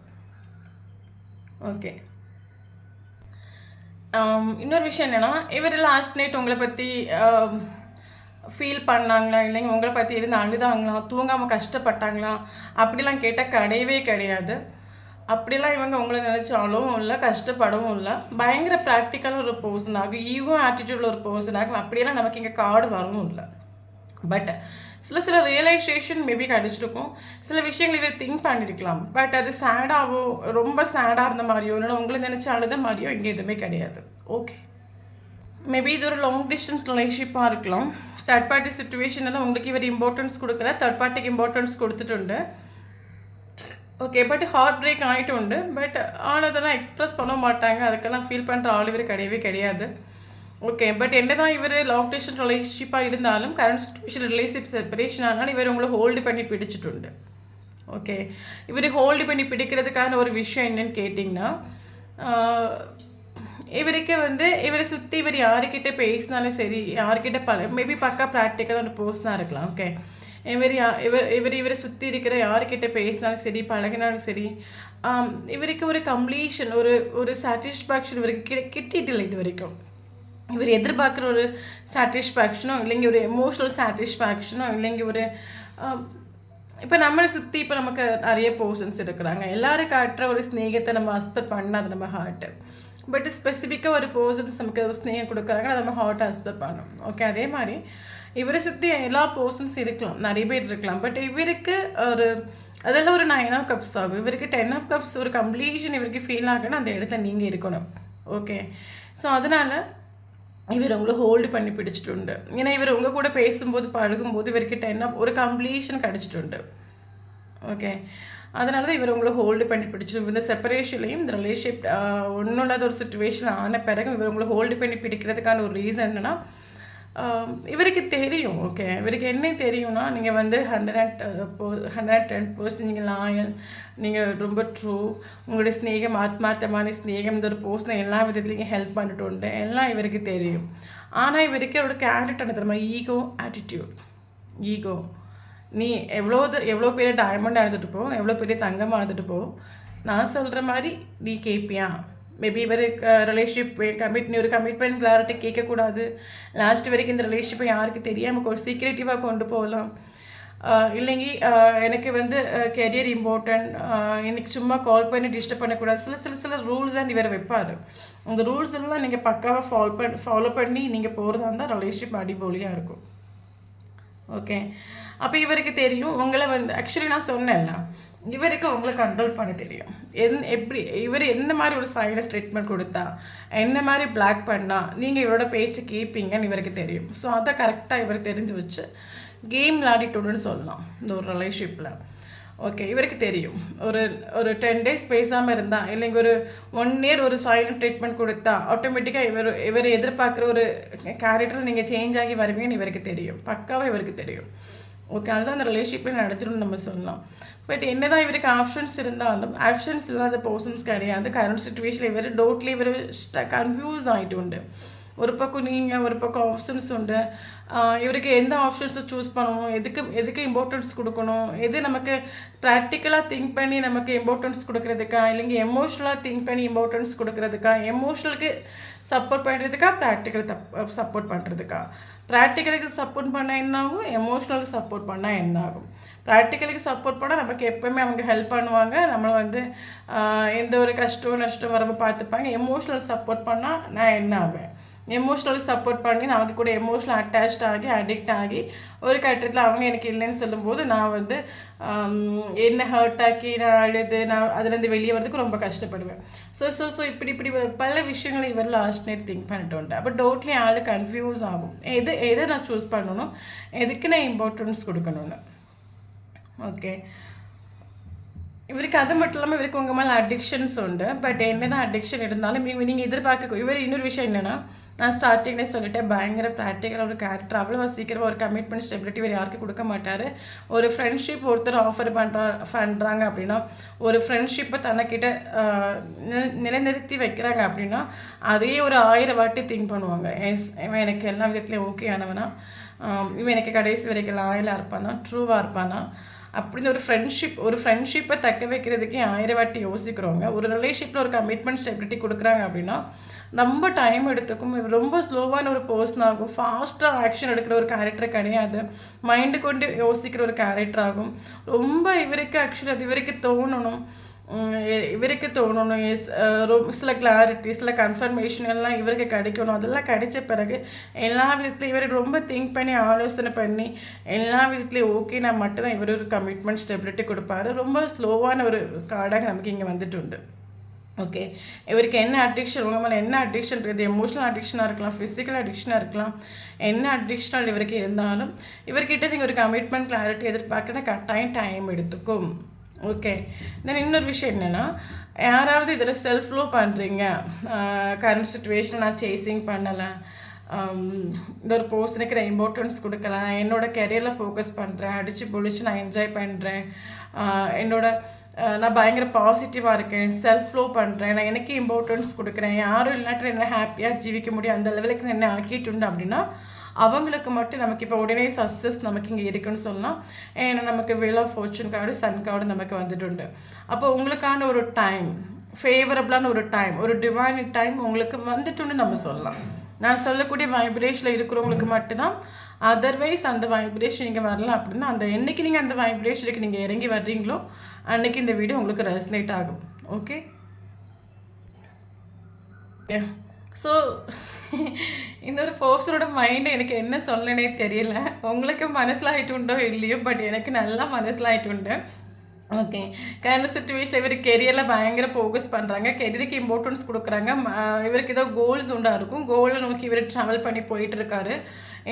ஓகே. இன்னொரு விஷயம் என்னென்னா, இவர் லாஸ்ட் நைட் உங்களை பற்றி ஃபீல் பண்ணாங்களா, இல்லைங்க உங்களை பற்றி இருந்து அழுதாங்களா, தூங்காமல் கஷ்டப்பட்டாங்களா அப்படிலாம் கேட்டால் கிடையவே கிடையாது. அப்படிலாம் இவங்க உங்களை நினச்சாலும் இல்லை, கஷ்டப்படவும் இல்லை. பயங்கர ப்ராக்டிக்கலாக ஒரு பர்சன் ஆகும், ஈகோ ஆட்டிடியூடில் ஒரு பர்சன் ஆகும். அப்படியெல்லாம் நமக்கு இங்கே கார்டு வரவும் இல்லை. பட் சில ரியலைசேஷன் மேபி கிடச்சிருக்கும். சில விஷயங்கள் இவர் திங்க் பண்ணியிருக்கலாம். பட் அது சேடாகவோ ரொம்ப சேடாக இருந்த மாதிரியோ இல்லைன்னா உங்களை நினச்சி அழுத மாதிரியோ இங்கே எதுவுமே கிடையாது. ஓகே. மேபி இது ஒரு லாங் டிஸ்டன்ஸ் ரிலேஷன்ஷிப்பாக இருக்கலாம். தேர்ட் பார்ட்டி சுச்சுவேஷனில் உங்களுக்கு இவர் இம்பார்ட்டன்ஸ் கொடுக்கல, தேர்ட் பார்ட்டிக்கு இம்பார்ட்டன்ஸ் கொடுத்துட்டு. ஓகே. பட் ஹார்ட் பிரேக் ஆகிட்டு. பட் ஆனதெல்லாம் எக்ஸ்ப்ரெஸ் பண்ண மாட்டாங்க, அதுக்கெல்லாம் ஃபீல் பண்ணுற ஆள் இவர் கிடையவே கிடையாது. ஓகே. பட் என்ன தான் இவர் லாங் டிஸ்டன்ஸ் ரிலேஷன்ஷிப்பாக இருந்தாலும் கரண்ட் சுச்சுவேஷன் ரிலேஷன்ஷிப் செப்பரேஷன் ஆனால் இவர் உங்களை ஹோல்டு பண்ணி பிடிச்சிட்டு. ஓகே. இவர் ஹோல்டு பண்ணி பிடிக்கிறதுக்கான ஒரு விஷயம் என்னன்னு கேட்டிங்கன்னா, இவருக்கு இவரை சுற்றி இவர் யாருக்கிட்ட பேசினாலும் சரி, யார்கிட்ட மேபி பக்கா ப்ராக்டிக்கலாக ஒரு பர்சனாக இருக்கலாம். ஓகே. இவரை சுற்றி இருக்கிற யார்கிட்ட பேசினாலும் சரி, பழகினாலும் சரி, இவருக்கு ஒரு கம்ப்ளீஷன் ஒரு சாட்டிஸ்ஃபேக்ஷன் இவருக்கு கிட்டிட்டு இல்லை இது வரைக்கும். இவர் எதிர்பார்க்குற ஒரு சாட்டிஸ்ஃபேக்ஷனோ இல்லைங்க ஒரு எமோஷ்னல் சாட்டிஸ்ஃபேக்ஷனோ இல்லைங்க ஒரு இப்போ நம்மளை சுற்றி இப்போ நமக்கு நிறைய பர்சன்ஸ் இருக்கிறாங்க. எல்லோரும் காட்டுற ஒரு ஸ்நேகத்தை நம்ம அஸ்பெக்ட் பண்ணால் அது நம்ம ஹார்ட்டு. பட் ஸ்பெசிஃபிக்காக ஒரு பர்சன்ஸ் நமக்கு ஒரு ஸ்நேகம் கொடுக்குறாங்க, அது நம்ம ஹார்ட்டை அஸ்பெக்ட் பண்ணணும். ஓகே. அதே மாதிரி இவரை சுற்றி எல்லா பர்சன்ஸ் இருக்கலாம், நிறைய பேர் இருக்கலாம். பட் இவருக்கு அதெல்லாம் ஒரு 9 of Cups ஆகும். இவருக்கு 10 of Cups ஒரு கம்ப்ளீஷன் இவருக்கு ஃபீல் ஆகணும், அந்த இடத்துல நீங்கள் இருக்கணும். ஓகே. ஸோ அதனால் இவர் உங்களை ஹோல்டு பண்ணி பிடிச்சிட்டு. ஏன்னா இவர் உங்கள் கூட பேசும்போது பழகும்போது இவருக்கு 10 of ஒரு கம்ப்ளீஷன் கிடச்சிட்டு. ஓகே. அதனால தான் இவர் உங்களை ஹோல்டு பண்ணி பிடிச்சிடும். இந்த செப்பரேஷன்லையும் இந்த ரிலேஷன்ஷிப் ஒன்றும் இல்லாத ஒரு சுச்சுவேஷன் ஆன பிறகு இவர் உங்களை ஹோல்டு பண்ணி பிடிக்கிறதுக்கான ஒரு ரீசன் என்னென்னா, இவருக்கு தெரியும். ஓகே. இவருக்கு என்ன தெரியும்னா, நீங்கள் 110% நீங்கள் லாயல், நீங்கள் ரொம்ப ட்ரூ, உங்களுடைய ஸ்நேகம் ஆத்மார்த்தமான ஸ்நேகம், இந்த ஒரு பர்சனை எல்லா விதத்துலையும் ஹெல்ப் பண்ணிட்டு எல்லாம் இவருக்கு தெரியும். ஆனால் இவருக்கு அவரோட கேரக்டர் என்ன தெரியுமா, ஈகோ ஆட்டிடியூட். ஈகோ. நீ எவ்வளோ பெரிய டைமண்டாக இருந்துட்டு போ, எவ்வளோ பெரிய தங்கமாக இருந்துட்டு போ, நான் சொல்கிற மாதிரி நீ கேட்பியா. மேபி இவர் ரிலேஷன்ஷிப் ஒரு கமிட்மெண்ட் கிளாரிட்டி கேட்கக்கூடாது. லாஸ்ட் வரைக்கும் இந்த ரிலேஷன்ஷிப்பை யாருக்கு தெரியாமல் ஒரு சீக்ரெட்டிவாக கொண்டு போகலாம். இல்லைங்க எனக்கு கெரியர் இம்பார்ட்டன்ட், இன்னைக்கு சும்மா கால் பண்ணி டிஸ்டர்ப் பண்ணக்கூடாது. சில ரூல்ஸ் தான் இவர் வைப்பார். அந்த ரூல்ஸ் எல்லாம் நீங்கள் பக்காவாக ஃபாலோ பண்ணி நீங்கள் போகிறதா இருந்தால் ரிலேஷன்ஷிப் அடிபொலியாக இருக்கும். ஓகே. அப்போ இவருக்கு தெரியும் உங்களை ஆக்சுவலி நான் சொன்னேன்ல, இவருக்கு உங்களை கண்ட்ரோல் பண்ண தெரியும். எப்படி இவர் எந்த மாதிரி ஒரு சைலண்ட் ட்ரீட்மெண்ட் கொடுத்தா, என்ன மாதிரி பிளாக் பண்ணால் நீங்கள் இவரோட பேச்சு கேட்பீங்கன்னு இவருக்கு தெரியும். ஸோ அதை கரெக்டாக இவர் தெரிஞ்சு வச்சு கேம் விளையாடிட்டுன்னு சொல்லலாம் இந்த ஒரு ரிலேஷன்ஷிப்பில். ஓகே. இவருக்கு தெரியும் ஒரு 10 days பேசாமல் இருந்தால், இல்லைங்க ஒரு 1 year ஒரு சைலண்ட் ட்ரீட்மெண்ட் கொடுத்தா ஆட்டோமேட்டிக்காக இவர் எதிர்பார்க்குற ஒரு கேரக்டர் நீங்கள் சேஞ்ச் ஆகி வருவீங்கன்னு இவருக்கு தெரியும், பக்காவாக இவருக்கு தெரியும். ஓகே. அதுதான் அந்த ரிலேஷன்ஷிப்பில் நடத்திடும்னு நம்ம சொல்லலாம். பட் என்ன தான் இவருக்கு ஆப்ஷன்ஸ் இருந்தாலும் ஆப்ஷன்ஸ் இல்லாத பர்சன்ஸ் கிடையாது. கரண்ட் சுச்சுவேஷனில் இவர் டோட்லி இவர் கன்ஃபியூஸ் ஆகிட்டு. ஒரு பக்கம் நீங்கள், ஒரு பக்கம் ஆப்ஷன்ஸ் உண்டு. இவருக்கு எந்த ஆப்ஷன்ஸை சூஸ் பண்ணணும், எதுக்கு இம்பார்ட்டன்ஸ் கொடுக்கணும், எது நமக்கு ப்ராக்டிக்கலாக திங்க் பண்ணி நமக்கு இம்பார்ட்டன்ஸ் கொடுக்குறதுக்கா, இல்லைங்க எமோஷ்னலாக திங்க் பண்ணி இம்பார்ட்டன்ஸ் கொடுக்குறதுக்கா, எமோஷ்னலுக்கு சப்போர்ட் பண்ணுறதுக்கா, ப்ராக்டிக்கல் சப்போர்ட் பண்ணுறதுக்கா? ப்ராக்டிக்கலுக்கு சப்போர்ட் பண்ணால் என்ன ஆகும், எமோஷ்னலுக்கு சப்போர்ட் பண்ணால் என்ன ஆகும்? ப்ராக்டிக்கலுக்கு சப்போர்ட் பண்ணால் நமக்கு எப்போவுமே அவங்க ஹெல்ப் பண்ணுவாங்க, நம்மளை வந்து எந்த ஒரு கஷ்டம் நஷ்டம் வரப்போ பார்த்துப்பாங்க. எமோஷ்னல் சப்போர்ட் பண்ணால் நான் என்ன ஆவேன்? எமோஷ்னல் சப்போர்ட் பண்ணி நமக்கு கூட எமோஷ்னல் அட்டாச்ட் ஆகி அடிக்ட் ஆகி ஒரு கட்டத்தில் அவங்க எனக்கு இல்லைன்னு சொல்லும்போது நான் வந்து என்ன ஹர்ட் ஆக்கி நான் அழுது நான் அதுலேருந்து வெளியே வரதுக்கு ரொம்ப கஷ்டப்படுவேன். ஸோ இப்படி பல விஷயங்கள் இவர் லாஸ்ட் நைட் திங்க் பண்ணிட்டு உண்டு. அப்போ டோட்லி ஆள் கன்ஃபியூஸ் ஆகும், எதை நான் சூஸ் பண்ணணும், எதுக்கு நான் இம்பார்ட்டன்ஸ் கொடுக்கணும்னு. ஓகே, இவருக்கு அது மட்டும் இல்லாமல் இவருக்கு உங்கள் மேலே அடிக்ஷன்ஸ் உண்டு. பட் என்ன தான் அடிக்ஷன் இருந்தாலும் நீங்கள் எதிர்பார்க்க இவர் இன்னொரு விஷயம் என்னென்னா, நான் ஸ்டார்டிங்லேயே சொல்லிட்டேன், பயங்கர ப்ராக்டிக்கலாக ஒரு கேரக்டர், அவ்வளோ சீக்கிரமாக ஒரு கமிட்மெண்ட் ஸ்டெபிலிட்டி வேறு யாருக்கும் கொடுக்க மாட்டார். ஒரு ஃப்ரெண்ட்ஷிப் ஒருத்தர் ஆஃபர் பண்ணுறாங்க அப்படின்னா, ஒரு ஃப்ரெண்ட்ஷிப்பை தன்னைக்கிட்ட நிலைநிறுத்தி வைக்கிறாங்க அப்படின்னா அதையே ஒரு 1000 வாட்டி திங்க் பண்ணுவாங்க. இவன் எனக்கு எல்லா விதத்துலேயும் ஓகே ஆனவனா, இவன் எனக்கு கடைசி வரைக்கும் லாயலாக இருப்பானா, ட்ரூவாக இருப்பானா அப்படின்னு ஒரு ஃப்ரெண்ட்ஷிப்பை தக்க வைக்கிறதுக்கே 1000 வாட்டி யோசிக்கிறவங்க. ஒரு ரிலேஷன்ஷிப்பில் ஒரு கமிட்மெண்ட் ஸ்டெபிலிட்டி கொடுக்குறாங்க அப்படின்னா ரொம்ப டைம் எடுத்துக்கும். ரொம்ப ஸ்லோவான ஒரு பர்சன் ஆகும், ஃபாஸ்ட்டாக ஆக்ஷன் எடுக்கிற ஒரு கேரக்டர் கிடையாது, மைண்டு கொண்டு யோசிக்கிற ஒரு கேரக்டர் ஆகும். ரொம்ப இவருக்கு ஆக்சுவலி அது இவருக்கு தோணணும், சில கிளாரிட்டி சில கன்ஃபர்மேஷன் எல்லாம் இவருக்கு கிடைக்கணும். அதெல்லாம் கிடைச்ச பிறகு எல்லா விதத்துலையும் இவர் ரொம்ப திங்க் பண்ணி ஆலோசனை பண்ணி எல்லா விதத்துலேயும் ஓகே நான் மட்டும்தான் இவர் ஒரு கமிட்மெண்ட் ஸ்டெபிலிட்டி கொடுப்பாரு. ரொம்ப ஸ்லோவான ஒரு கார்டாக நமக்கு இங்கே வந்துட்டு உண்டு. ஓகே, இவருக்கு என்ன அடிக்ஷன், உங்கள் மேலே என்ன அடிக்ஷன் இருக்குது, எமோஷனல் அடிக்ஷனாக இருக்கலாம், ஃபிசிக்கல் அடிக்ஷனாக இருக்கலாம், என்ன அடிக்ஷனல் இவருக்கு இருந்தாலும் இவர்கிட்ட நீங்கள் ஒரு கமிட்மெண்ட் கிளாரிட்டி எதிர்பார்க்கணும், கட்டாயம் டைம் எடுத்துக்கும். ஓகே, தென் இன்னொரு விஷயம் என்னென்னா, யாராவது இதில் செல்ஃப் லோ பண்ணுறீங்க, கரண்ட் சுச்சுவேஷன் நான் சேசிங் பண்ணலை, இந்த ஒரு பர்சனுக்கு நான் இம்பார்ட்டன்ஸ் கொடுக்கல, என்னோடய கெரியரில் ஃபோக்கஸ் பண்ணுறேன், அடித்து பொழிச்சு நான் என்ஜாய் பண்ணுறேன், நான் பயங்கர பாசிட்டிவாக இருக்கேன், செல்ஃப் லோ பண்ணுறேன், நான் எனக்கு இம்பார்ட்டன்ஸ் கொடுக்குறேன், யாரும் இல்லாட்டி என்ன ஹாப்பியாக ஜீவிக்க முடியும் அந்த லெவலுக்கு நான் என்ன ஆக்கிட்டுண்டு அப்படின்னா அவங்களுக்கு மட்டும் நமக்கு இப்போ உடனே சக்ஸஸ் நமக்கு இங்கே இருக்குன்னு சொல்லலாம். ஏன்னா நமக்கு wheel of fortune card, sun card நமக்கு வந்துட்டு. அப்போ உங்களுக்கான ஒரு டைம், ஃபேவரபிளான ஒரு டைம், ஒரு டிவைன் டைம் உங்களுக்கு வந்துட்டுன்னு நம்ம சொல்லலாம். நான் சொல்லக்கூடிய வைப்ரேஷனில் இருக்கிறவங்களுக்கு மட்டும்தான். அதர்வைஸ் அந்த வைப்ரேஷன் நீங்கள் வரலாம் அப்படின்னா அந்த என்றைக்கு நீங்கள் அந்த வைப்ரேஷனுக்கு நீங்கள் இறங்கி வர்றீங்களோ அன்றைக்கி இந்த வீடியோ உங்களுக்கு ரெசனேட் ஆகும். ஓகே, ஸோ இன்னொரு பர்சனோட மைண்டு எனக்கு என்ன சொல்லனே தெரியல. உங்களுக்கு மனசில் ஆகிட்டு உண்டோ இல்லையோ, பட் எனக்கு நல்லா மனசில் ஆகிட்டு உண்டு. ஓகே, கரண்ட் சுச்சுவேஷன் இவர் கெரியரில் பயங்கர ஃபோக்கஸ் பண்ணுறாங்க, கெரியருக்கு இம்பார்ட்டன்ஸ் கொடுக்குறாங்க. இவருக்கு ஏதோ கோல்ஸ் உண்டாக இருக்கும், கோலை நோக்கி இவர் ட்ராவல் பண்ணி போயிட்டுருக்காரு.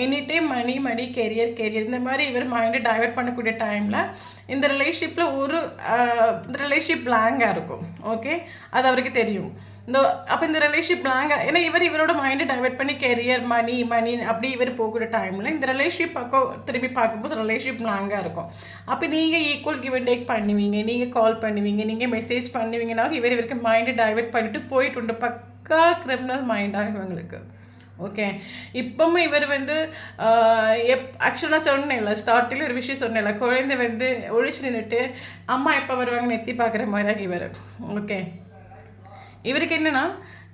எனி டைம் மணி கெரியர் இந்த மாதிரி இவர் மைண்டை டைவெர்ட் பண்ணக்கூடிய டைமில் இந்த ரிலேஷன்ஷிப் பிளாங்காக இருக்கும். ஓகே, அது அவருக்கு தெரியும். அப்போ இந்த ரிலேஷன்ஷிப் பிளாங்காக, ஏன்னா இவரோட மைண்டை டைவெர்ட் பண்ணி கெரியர் மணி அப்படி இவர் போகக்கூடிய டைமில் இந்த ரிலேஷன்ஷிப் பக்கம் திரும்பி பார்க்கும்போது ரிலேஷன்ஷிப் பிளாங்காக இருக்கும். அப்போ நீங்கள் ஈக்குவல் கிவ் அண்ட் டேக் பண்ணுவீங்க, நீங்கள் கால் பண்ணுவீங்க, நீங்கள் மெசேஜ் பண்ணுவீங்கன்னா இவருக்கு மைண்டை டைவெர்ட் பண்ணிவிட்டு போயிட்டு உண்டு. பக்கா கிரிமினல் மைண்டாக இவங்களுக்கு. ஓகே, இப்போவும் இவர் வந்து ஆக்சுவலாக நான் சொன்னேன்ல, ஸ்டார்டிங்கில் ஒரு விஷயம் சொன்னேன்ல, குழந்தை வந்து ஒழிச்சு நின்றுட்டு அம்மா எப்போ வருவாங்கன்னு எத்தி பார்க்குற மாதிரியாக இவர். ஓகே, இவருக்கு என்னென்னா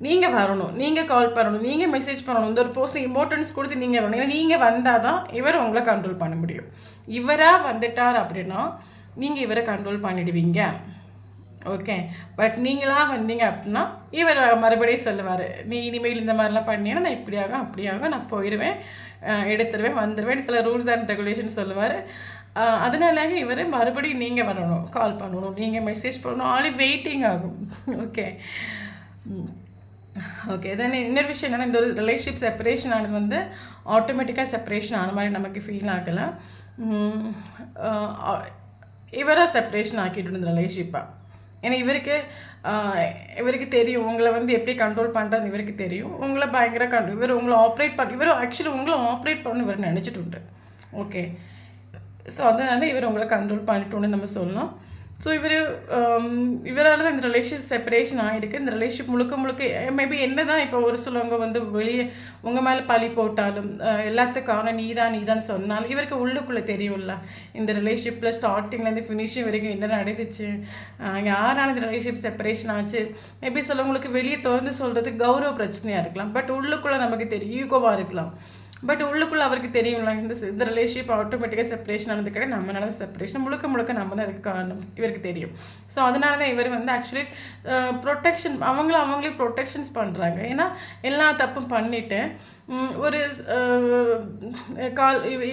நீங்கள் வரணும், நீங்கள் கால் பண்ணணும், நீங்கள் மெசேஜ் பண்ணணும், இந்த ஒரு பர்சனுக்கு இம்பார்ட்டன்ஸ் கொடுத்து நீங்கள் வரணும். ஏன்னா நீங்கள் வந்தால் தான் இவர் உங்களை கண்ட்ரோல் பண்ண முடியும். இவராக வந்துட்டார் அப்படின்னா நீங்கள் இவரை கண்ட்ரோல் பண்ணிடுவீங்க. ஓகே, பட் நீங்களாக வந்தீங்க அப்படின்னா இவர் மறுபடியும் சொல்லுவார், நீ இனிமேல் இந்த மாதிரிலாம் பண்ணினா நான் இப்படியாகும் அப்படியாகும், நான் போயிடுவேன், எடுத்துருவேன், வந்துடுவேன், சில ரூல்ஸ் அண்ட் ரெகுலேஷன் சொல்லுவார். அதனால இவர் மறுபடியும் நீங்கள் வரணும், கால் பண்ணணும், நீங்கள் மெசேஜ் பண்ணணும், ஆளு வெயிட்டிங் ஆகும். ஓகே, தென் இன்னொரு விஷயம் என்னென்னா, இந்த ஒரு ரிலேஷன்ஷிப் செப்பரேஷன் ஆனது வந்து ஆட்டோமேட்டிக்காக செப்பரேஷன் ஆன மாதிரி நமக்கு ஃபீல் ஆகலை. இவராக செப்பரேஷன் ஆக்கிட்டு இந்த ரிலேஷன்ஷிப்பாக. ஏன்னா இவருக்கு தெரியும் உங்களை வந்து எப்படி கண்ட்ரோல் பண்ணுறது, இவருக்கு தெரியும் உங்களை பயங்கர இவர் உங்களை இவர் ஆக்சுவலி உங்களை ஆப்ரேட் பண்ணணும் இவர் நினச்சிட்டு உண்டு. ஓகே, ஸோ அதனால இவர் உங்களை கண்ட்ரோல் பண்ணிட்டோன்னு நம்ம சொல்லலாம். ஸோ இவரால் தான் இந்த ரிலேஷன்ஷிப் செப்பரேஷன் ஆகிருக்கு. இந்த ரிலேஷன்ஷிப் முழுக்க மேபி என்ன தான் இப்போ ஒரு சிலவங்க வந்து வெளியே உங்கள் மேலே பழி போட்டாலும் எல்லாத்துக்கான நீ தான் சொன்னாலும் இவருக்கு உள்ளுக்குள்ளே தெரியும்ல இந்த ரிலேஷன்ஷிப்பில் ஸ்டார்டிங்லேருந்து ஃபினிஷிங் வரைக்கும் என்ன நடந்துச்சு, யாரான இந்த ரிலேஷன்ஷிப் செப்பரேஷன் ஆச்சு. மேபி சிலவங்களுக்கு வெளியே திறந்து சொல்கிறதுக்கு கௌரவ பிரச்சனையாக இருக்கலாம், பட் உள்ளுக்குள்ளே நமக்கு தெரியும் ஈகோவாக இருக்கலாம். பட் உள்ளுக்குள்ளே அவருக்கு தெரியும்ல இந்த ரிலேஷன்ஷிப் ஆட்டோமேட்டிக்காக செப்பரேஷன் ஆனது கிடையாது, நம்மளால செப்பரேஷன் முழுக்க நம்ம தான் அதுக்கு காரணம் இவருக்கு தெரியும். ஸோ அதனால தான் இவர் வந்து ஆக்சுவலி ப்ரொடெக்ஷன் அவங்களே ப்ரொடெக்ஷன்ஸ் பண்ணுறாங்க. ஏன்னா எல்லா தப்பும் பண்ணிவிட்டு ஒரு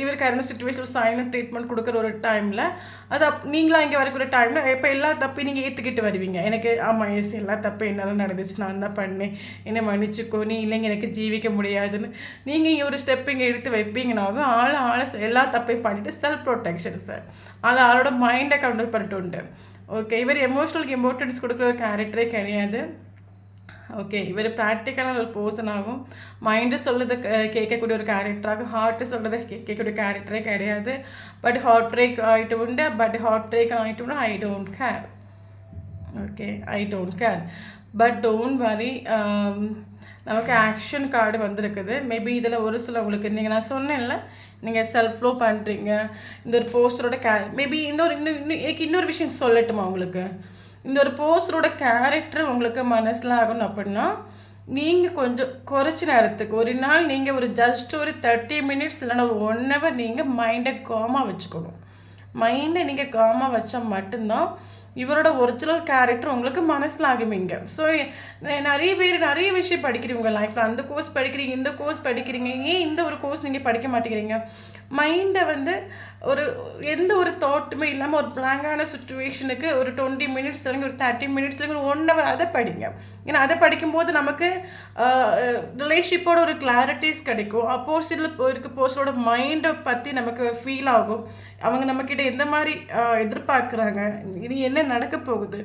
இவருக்கு யாரும் சுச்சுவேஷன் சைலண்ட் ட்ரீட்மெண்ட் கொடுக்குற ஒரு டைமில் அது நீங்களாம் இங்கே வரக்கூடிய டைமில் இப்போ எல்லா தப்பையும் நீங்கள் ஏற்றுக்கிட்டு வருவீங்க. எனக்கு ஆமாம் எஸ் எல்லா தப்பு என்னால் நடந்துச்சு, நான் தான் பண்ணேன், என்னை மன்னிச்சுக்கோ, நீ இல்லைங்க எனக்கு ஜீவிக்க முடியாதுன்னு நீங்கள் இங்கே ஒரு ஸ்டெப் இங்கே எடுத்து வைப்பீங்கன்னாவும் ஆளை எல்லா தப்பையும் பண்ணிவிட்டு செல்ஃப் ப்ரொடெக்ஷன் சார் ஆளோட மைண்டை கண்ட்ரோல் பண்ணிட்டு உண்டு. ஓகே, இவர் எமோஷனலுக்கு இம்பார்ட்டன்ஸ் கொடுக்குற ஒரு கேரக்டரே கிடையாது. ஓகே, இவர் ப்ராக்டிக்கலான ஒரு பர்சனாகவும் மைண்டு சொல்லுறதை கேட்கக்கூடிய ஒரு கேரக்டராகும், ஹார்ட்டு சொல்கிறத கேட்கக்கூடிய கேரக்டரே கிடையாது. பட் ஹார்ட் பிரேக் ஆகிட்டு உண்டு, பட் ஹார்ட் பிரேக் ஆகிட்டோம்னா I don't care. Okay, I don't care. But don't worry, நமக்கு ஆக்ஷன் கார்டு வந்திருக்குது. மேபி இதில் ஒரு சில உங்களுக்கு நீங்கள் நான் சொன்னேன்ல நீங்கள் செல்ஃப் ஃப்ளோ பண்ணுறீங்க இந்த ஒரு போஸ்டரோட மேபி இன்னொரு விஷயம் சொல்லட்டுமா உங்களுக்கு. இந்த ஒரு போஸ்டரோட கேரக்டர் உங்களுக்கு மனசில் ஆகணும் அப்படின்னா நீங்கள் கொஞ்சம் குறைச்சி நேரத்துக்கு ஒரு நாள் நீங்கள் ஒரு ஜஸ்ட் ஒரு 30 மினிட்ஸ் இல்லைன்னா ஒரு 1 hour நீங்கள் மைண்டை காமாக வச்சுக்கணும். மைண்டை நீங்கள் காமாக வச்சா மட்டும்தான் இவரோட ஒரிஜினல் கேரக்டர் உங்களுக்கு மனசில் ஆகுமீங்க. ஸோ நிறைய பேர் நிறைய விஷயம் படிக்கிறீங்க உங்கள் லைஃப்பில், அந்த கோர்ஸ் படிக்கிறீங்க, இந்த கோர்ஸ் படிக்கிறீங்க, ஏன் இந்த ஒரு கோர்ஸ் நீங்கள் படிக்க மாட்டேங்கிறீங்க. மைண்டை வந்து எந்த ஒரு தாட்டுமே இல்லாமல் ஒரு பிளாங்கான சுச்சுவேஷனுக்கு ஒரு 20 மினிட்ஸ் இல்லைங்க ஒரு 30 மினிட்ஸ் இல்லைங்க ஒரு 1 hour அதை படிங்க. ஏன்னா அதை படிக்கும்போது நமக்கு ரிலேஷன்ஷிப்போட ஒரு கிளாரிட்டிஸ் கிடைக்கும். அப்போசிட்டில் இருக்க பர்சனோட மைண்டை பற்றி நமக்கு ஃபீல் ஆகும். அவங்க நம்மக்கிட்ட எந்த மாதிரி எதிர்பார்க்குறாங்க, இது என்ன நடக்க போகுது,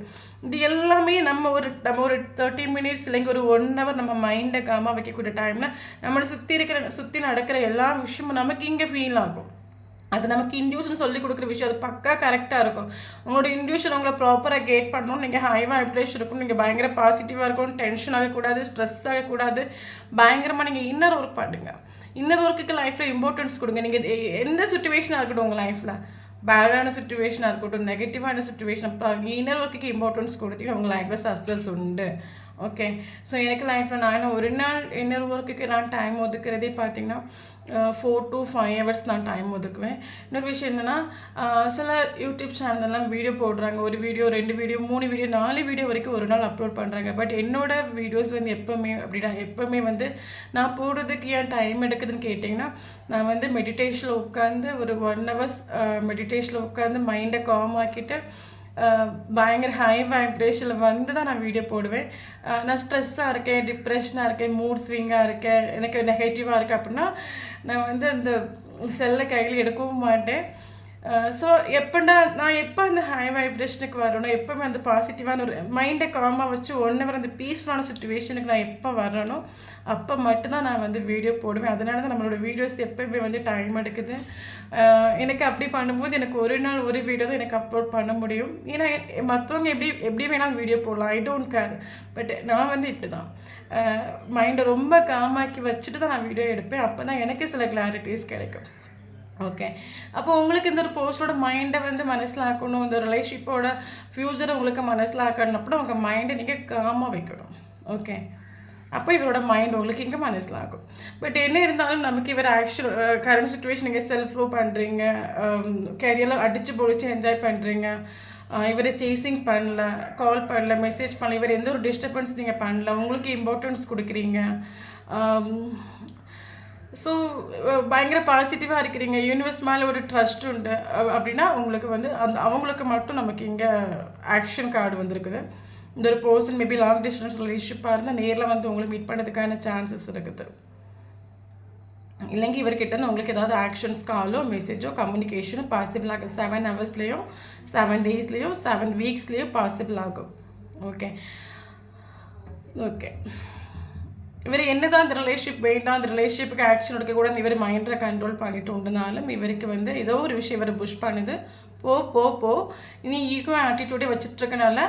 இது எல்லாமே நம்ம ஒரு 30 மினிட்ஸ் இல்லைங்க ஒரு 1 hour நம்ம மைண்டை காமாக வைக்கக்கூடிய டைமில் நம்மளை சுற்றி நடக்கிற எல்லா விஷயமும் நமக்கு இங்கே ஃபீல் ஆகும். அது நமக்கு இன்ட்யூஷன் சொல்லி கொடுக்குற விஷயம், அது பக்கா கரெக்டாக இருக்கும். உங்களோட இன்ட்யூஷன் உங்களை ப்ராப்பராக கேட் பண்ணணும். நீங்கள் ஹை வைப்ரேஷன் இருக்கும், நீங்கள் பயங்கர பாசிட்டிவாக இருக்கணும், டென்ஷன் ஆகக்கூடாது, ஸ்ட்ரெஸ் ஆகக்கூடாது, பயங்கரமாக நீங்கள் இன்னர் ஒர்க் பண்ணுங்க. இன்னர் ஒர்க்குக்கு லைஃப்பில் இம்பார்ட்டன்ஸ் கொடுங்க. நீங்கள் எந்த சுச்சுவேஷனாக இருக்கட்டும் உங்கள் லைஃப்பில், பேடான சுச்சுவேஷனாக இருக்கட்டும், நெகட்டிவான சுச்சுவேஷன், அப்புறம் இன்னர் ஒர்க்குக்கு இம்பார்ட்டன்ஸ் கொடுத்தீங்கன்னா உங்கள் லைஃப்பில் சக்ஸஸ் உண்டு. ஓகே, ஸோ எனக்கு லைஃப்பில் நான் ஒரு நாள் இன்னர் ஒர்க்குக்கு நான் டைம் ஒதுக்குறதே பார்த்திங்கன்னா 4 to 5 hours நான் டைம் ஒதுக்குவேன். இன்னொரு விஷயம் என்னென்னா சில யூடியூப் சேனல்லாம் வீடியோ போடுறாங்க, ஒரு வீடியோ 2 வீடியோ 3 வீடியோ 4 வீடியோ வரைக்கும் ஒரு நாள் அப்லோட் பண்ணுறாங்க. பட் என்னோடய வீடியோஸ் வந்து எப்போவுமே வந்து நான் போடுறதுக்கு ஏன் டைம் எடுக்குதுன்னு கேட்டிங்கன்னா, நான் வந்து மெடிடேஷனில் உட்காந்து ஒரு 1 hour மெடிடேஷனில் உட்காந்து மைண்டை காம் ஆக்கிட்டு பயங்கர ஹை வைப்ரேஷனில் வந்து தான் நான் வீடியோ போடுவேன். நான் ஸ்ட்ரெஸ்ஸாக இருக்கேன், டிப்ரெஷனாக இருக்கேன், மூட் ஸ்விங்காக இருக்கேன், எனக்கு நெகட்டிவாக இருக்குது அப்படின்னா நான் வந்து அந்த செல்லை கையில் எடுக்கவும் மாட்டேன். ஸோ நான் எப்போ அந்த ஹை வைப்ரேஷனுக்கு வரணும், எப்போவுமே அந்த பாசிட்டிவான ஒரு மைண்டை காமாக வச்சு 1 hour அந்த பீஸ்ஃபுல்லான சுச்சுவேஷனுக்கு நான் எப்போ வரணும் அப்போ மட்டும்தான் நான் வந்து வீடியோ போடுவேன். அதனால தான் நம்மளோட வீடியோஸ் எப்போயுமே வந்து டைம் எடுக்குது. எனக்கு அப்படி பண்ணும்போது எனக்கு ஒரு நாள் ஒரு வீடியோ தான் எனக்கு அப்லோட் பண்ண முடியும். ஏன்னா மற்றவங்க எப்படி வேணாலும் வீடியோ போடலாம், ஐ டோன்ட் கேர். பட் நான் வந்து இப்படி தான் மைண்டை ரொம்ப காமாக்கி வச்சுட்டு தான் நான் வீடியோ எடுப்பேன். அப்போ தான் எனக்கு சில கிளாரிட்டிஸ் கிடைக்கும். ஓகே, அப்போ உங்களுக்கு இந்த ஒரு போஸ்டோட மைண்டை வந்து மனசில் ஆக்கணும், இந்த ரிலேஷன்ஷிப்போட ஃப்யூச்சரை உங்களுக்கு மனசில் ஆக்கணும் அப்படின்னா உங்கள் மைண்டை நீங்கள் காமாக வைக்கணும். ஓகே, அப்போ இவரோட மைண்ட் உங்களுக்கு இங்கே மனசில் ஆகும். பட் என்ன இருந்தாலும் நமக்கு இவர் கரண்ட் சுச்சுவேஷன் நீங்கள் செல்ஃப் லோ பண்ணுறீங்க, கேரியரில் அடித்து பொழிச்சு என்ஜாய் பண்ணுறீங்க, இவரை சேசிங் பண்ணல, கால் பண்ணல, மெசேஜ் பண்ணல, இவர் எந்த ஒரு டிஸ்டர்பன்ஸ் நீங்கள் பண்ணல, உங்களுக்கு இம்பார்ட்டன்ஸ் கொடுக்குறீங்க. ஸோ பயங்கர பாசிட்டிவாக இருக்கிறீங்க, யூனிவர்ஸ் மேலே ஒரு ட்ரஸ்ட் உண்டு அப்படின்னா உங்களுக்கு வந்து அவங்களுக்கு மட்டும் நமக்கு இங்கே ஆக்ஷன் கார்டு வந்திருக்குது. இந்த ஒரு பர்சன் மேபி லாங் டிஸ்டன்ஸ் ரிலேஷன்ஷிப்பாக இருந்தால் நேரில் வந்து உங்களை மீட் பண்ணுறதுக்கான சான்சஸ் இருக்குது. இல்லைங்க இவர்கிட்ட உங்களுக்கு ஏதாவது ஆக்ஷன்ஸ் காலோ மெசேஜோ கம்யூனிகேஷனோ பாசிபிள் ஆகும். 7 hours-லேயோ 7 days-லேயோ 7 weeks-லேயோ பாசிபிள் ஆகும். ஓகே, இவர் என்னதான் இந்த ரிலேஷன்ஷிப் வேண்டாம், அந்த ரிலேஷன்ஷிப்புக்கு ஆக்ஷன் எடுக்கக்கூடாது இவர் மைண்டை கண்ட்ரோல் பண்ணிட்டு உண்டுனாலும் இவருக்கு வந்து ஏதோ ஒரு விஷயம் இவரை புஷ் பண்ணுது. போ போ போ நீ ஈகோ ஆட்டிடியூடே வச்சுட்ருக்கனால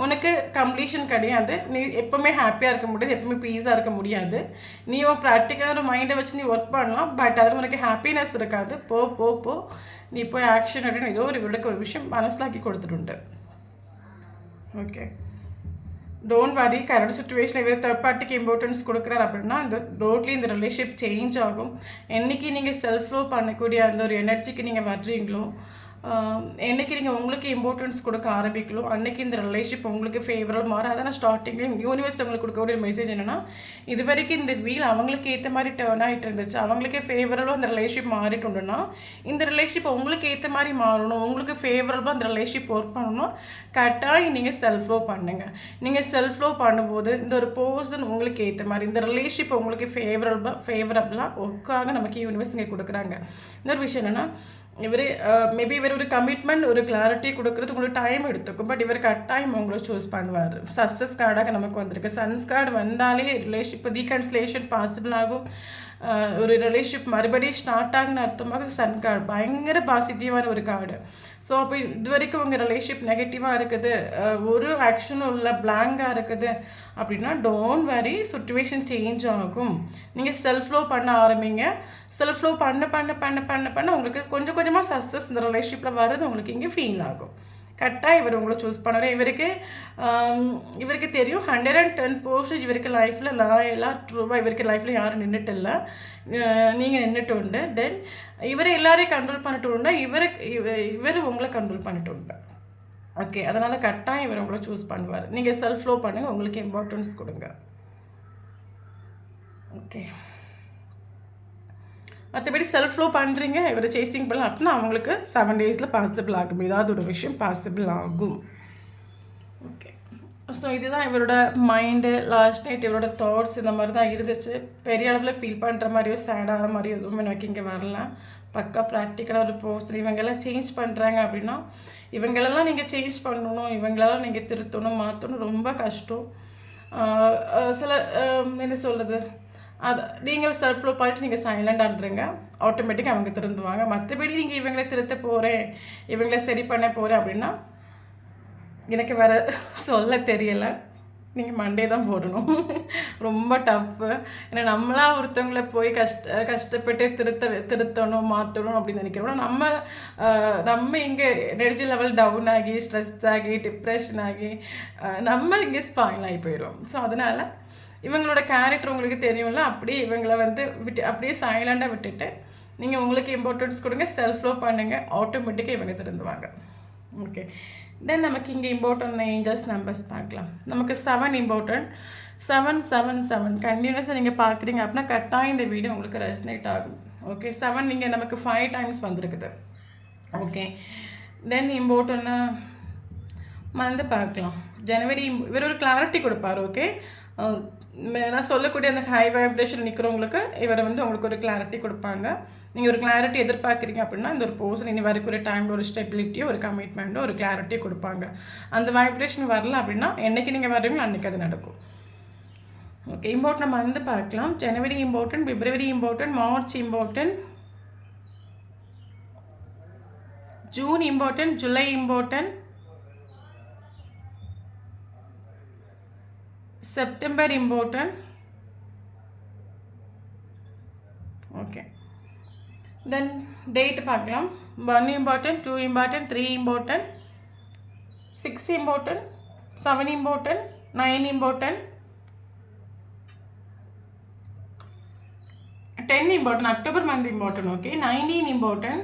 உனக்கு கம்ப்ளீஷன் கிடையாது, நீ எப்போவுமே ஹாப்பியாக இருக்க முடியாது, எப்போவுமே பீஸாக இருக்க முடியாது. நீ உன் ப்ராக்டிக்கலாக ஒரு மைண்டை வச்சு நீ ஒர்க் பண்ணலாம், பட் அதில் உனக்கு ஹாப்பினஸ் இருக்காது. போ போ போ நீ போய் ஆக்ஷன் எடுன்னு ஏதோ ஒரு இவருக்கு ஒரு விஷயம் மனசிலாக்கி கொடுத்துட்டு. Okay, don't worry. Current situation இவர் தேர்ட் பார்ட்டிக்கு இம்பார்ட்டன்ஸ் கொடுக்குறாரு அப்படின்னா அந்த டோட்லி இந்த ரிலேஷன்ஷிப் சேஞ்ச் ஆகும். என்றைக்கு நீங்கள் செல்ஃப் லவ் பண்ணக்கூடிய அந்த ஒரு எனர்ஜிக்கு நீங்கள் வர்றீங்களோ, என்றைக்கு நீங்கள் உங்களுக்கு இம்பார்ட்டன்ஸ் கொடுக்க ஆரம்பிக்கலாம், அன்றைக்கி இந்த ரிலேஷன்ஷிப் உங்களுக்கு ஃபேவரல் மாறும். அதான் நான் ஸ்டார்டிங்லேயும் யூனிவர்ஸ் உங்களுக்கு கொடுக்கக்கூடிய மெசேஜ் என்னென்னா, இது வரைக்கும் இந்த வீல் அவங்களுக்கு ஏற்ற மாதிரி டேர்ன் ஆகிட்டு இருந்துச்சு, அவங்களுக்கே ஃபேவரலாக அந்த ரிலேஷன்ஷிப் மாறிட்டு உண்டுன்னா இந்த ரிலேஷன்ஷிப் உங்களுக்கு ஏற்ற மாதிரி மாறணும், உங்களுக்கு ஃபேவரலாக அந்த ரிலேஷன்ஷிப் ஒர்க் பண்ணணும். கரெக்டாக நீங்கள் செல்ஃப் லவ் பண்ணுங்கள். நீங்கள் செல்ஃப் லவ் பண்ணும்போது இந்த ஒரு பர்சன் உங்களுக்கு ஏற்ற மாதிரி இந்த ரிலேஷன்ஷிப் உங்களுக்கு ஃபேவரபுளாக ஒர்க்காக நமக்கு யூனிவர்ஸ் இங்கே கொடுக்குறாங்க. இன்னொரு விஷயம் என்னென்னா, இவர் மேபி இவர் ஒரு கமிட்மெண்ட் ஒரு கிளாரிட்டி கொடுக்குறது உங்களுக்கு டைம் எடுத்துக்கும், பட் இவர் கட்டாயம் உங்களை சூஸ் பண்ணுவார். சக்ஸஸ் கார்டாக நமக்கு வந்திருக்கு. சன்ஸ் கார்டு வந்தாலே ரிலேஷன்ஷிப் ரீகன்சிலேஷன் பாசிபிள் ஆகும். ஒரு ரிலேஷன்ஷிப் மறுபடியும் ஸ்டார்ட் ஆகுன்னு அர்த்தமாக சன் கார்டு பயங்கர பாசிட்டிவான ஒரு கார்டு. ஸோ அப்போ இது வரைக்கும் உங்கள் ரிலேஷன்ஷிப் நெகட்டிவாக இருக்குது, ஒரு ஆக்ஷனும் இல்லை, பிளாங்காக இருக்குது அப்படின்னா டோன்ட் வரி, சுச்சுவேஷன் சேஞ்ச் ஆகும். நீங்கள் செல்ஃப் லவ் பண்ண ஆரம்பிங்க. செல்ஃப் லவ் பண்ண பண்ண பண்ண பண்ண பண்ண உங்களுக்கு கொஞ்சம் கொஞ்சமாக சக்ஸஸ் இந்த ரிலேஷன்ஷிப்பில் வருது உங்களுக்கு இங்கே ஃபீல் ஆகும். கரெக்டாக இவர் உங்களை சூஸ் பண்ணுறாரு. இவருக்கு தெரியும் 110% இவருக்கு லைஃப்பில் லாயலாக ட்ரூவாக இவருக்கு லைஃப்பில் யாரும் நின்றுட்டு இல்லை, நீங்கள் நின்றுட்டு உண்டு. தென் இவர் எல்லாரையும் கண்ட்ரோல் பண்ணிட்டு உண்டா, இவர் உங்களை கண்ட்ரோல் பண்ணிட்டு உண்டா. ஓகே, அதனால் கரெக்டாக இவர் உங்களை சூஸ் பண்ணுவார். நீங்கள் செல்ஃப் லவ் பண்ணுங்கள், உங்களுக்கு இம்பார்ட்டன்ஸ் கொடுங்க. ஓகே, மற்றபடி செல்ஃப் லவ் பண்ணுறீங்க, இவர் சேசிங் பண்ணலாம் அப்படின்னா அவங்களுக்கு 7 days பாசிபிள் ஆகும், ஏதாவது ஒரு விஷயம் பாசிபிள் ஆகும். ஓகே, ஸோ இதுதான் இவரோட மைண்டு லாஸ்ட் நைட், இவரோட தாட்ஸ் இந்த மாதிரி தான் இருந்துச்சு. பெரிய அளவில் ஃபீல் பண்ணுற மாதிரியோ சேடான மாதிரியோ எதுவும் எனக்கு இங்கே வரல. பக்கா ப்ராக்டிக்கலாக ஒரு போஸ்ட். இவங்கெல்லாம் சேஞ்ச் பண்ணுறாங்க அப்படின்னா இவங்களெல்லாம் நீங்கள் சேஞ்ச் பண்ணணும், இவங்களெல்லாம் நீங்கள் திருத்தணும் மாற்றணும் ரொம்ப கஷ்டம். சில என்ன சொல்கிறது, அது நீங்கள் செல்ஃப் லவ் பண்ணிட்டு நீங்கள் சைலண்டாக இருந்துருங்க, ஆட்டோமேட்டிக்காக அவங்க திருந்துவாங்க. மற்றபடி நீங்கள் இவங்களை திருத்த போகிறேன், இவங்களை சரி பண்ண போகிறேன் அப்படின்னா எனக்கு வேறு சொல்ல தெரியலை, நீங்கள் மண்டே தான் போடணும். ரொம்ப டஃப்பு. ஏன்னா நம்மளாக ஒருத்தவங்களை போய் கஷ்டப்பட்டு திருத்தணும் மாற்றணும் அப்படின்னு நினைக்கிறோம். நம்ம இங்கே எனர்ஜி லெவல் டவுன் ஆகி ஸ்ட்ரெஸ் ஆகி டிப்ரெஷன் ஆகி நம்ம இங்கே ஸ்பாயில் ஆகி போயிடும். ஸோ அதனால் இவங்களோட கேரக்டர் உங்களுக்கு தெரியும்ல, அப்படியே இவங்களை வந்து அப்படியே சைலண்டாக விட்டுட்டு நீங்கள் உங்களுக்கு இம்பார்ட்டன்ஸ் கொடுங்க, செல்ஃப் லவ் பண்ணுங்கள், ஆட்டோமேட்டிக்காக இவங்க திருந்துவாங்க. ஓகே, தென் நமக்கு இங்கே இம்பார்ட்டன்ட் ஏஞ்சல்ஸ் நம்பர்ஸ் பார்க்கலாம். நமக்கு 7 இம்பார்ட்டன்ட், 777 கண்டினியூஸாக நீங்கள் பார்க்குறீங்க அப்படின்னா கரெக்டாக இந்த வீடியோ உங்களுக்கு ரெசனேட் ஆகும். ஓகே, 7 நீங்கள் நமக்கு 5 times வந்திருக்குது. ஓகே, தென் இம்பார்ட்டன்னா வந்து பார்க்கலாம். ஜனவரி இவர் ஒரு கிளாரிட்டி கொடுப்பார். ஓகே, நான் சொல்லக்கூடிய அந்த ஹை வைப்ரேஷன் நிற்கிறவங்களுக்கு இவரை வந்து உங்களுக்கு ஒரு கிளாரிட்டி கொடுப்பாங்க. நீங்கள் ஒரு கிளாரிட்டி எதிர்பார்க்குறீங்க அப்படின்னா இந்த ஒரு பர்சன் இனி வரைக்கும் ஒரு டைமில் ஒரு ஸ்டெபிலிட்டியோ ஒரு கமிட்மெண்ட்டோ ஒரு கிளாரிட்டியோ கொடுப்பாங்க. அந்த வைப்ரேஷன் வரல அப்படின்னா என்றைக்கு நீங்கள் வர்றீங்களோ அன்றைக்கி அது நடக்கும். ஓகே, இம்பார்ட்டன்ட் நம்ம வந்து பார்க்கலாம். January important, February important, March important, June important, July important, September important. Okay, then date பார்க்கலாம். 1 important, 2 important, 3 important, 6 important, 7 important, 9 important, 10 important, October month important. Okay, 19 important,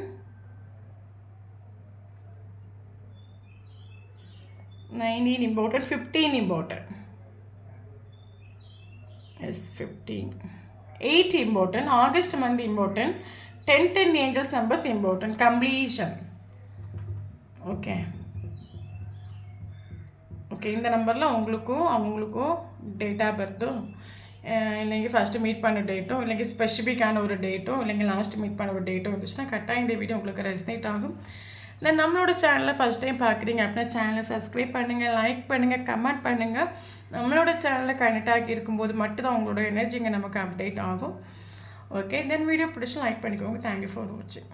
15 important. Yes, 15. 8 important, August month important, 10 angels numbers important, completion. Okay. Okay, இந்த நம்பரில் உங்களுக்கும் அவங்களுக்கும் date of பர்த்தோ இல்லைங்க first meet பண்ண டேட்டோ இல்லைங்க ஸ்பெசிஃபிக்கான ஒரு டேட்டோ இல்லைங்க லாஸ்ட்டு மீட் பண்ண ஒரு டேட்டோ வந்துச்சுன்னா கரெக்டாக இந்த வீடியோ உங்களுக்கு ரெசனேட் ஆகும். தென் நம்மளோட சேனலை ஃபஸ்ட் டைம் பார்க்குறீங்க அப்படின்னா சேனலை சப்ஸ்கிரைப் பண்ணுங்கள், லைக் பண்ணுங்கள், கமெண்ட் பண்ணுங்கள். நம்மளோட சேனலில் கனெக்ட் ஆகி இருக்கும்போது மட்டும்தான் உங்களோட எனர்ஜிங்க நமக்கு அப்டேட் ஆகும். ஓகே, தென் வீடியோ பிடிச்சி லைக் பண்ணிக்கோங்க. தேங்க்யூ ஃபார் வாட்சிங்.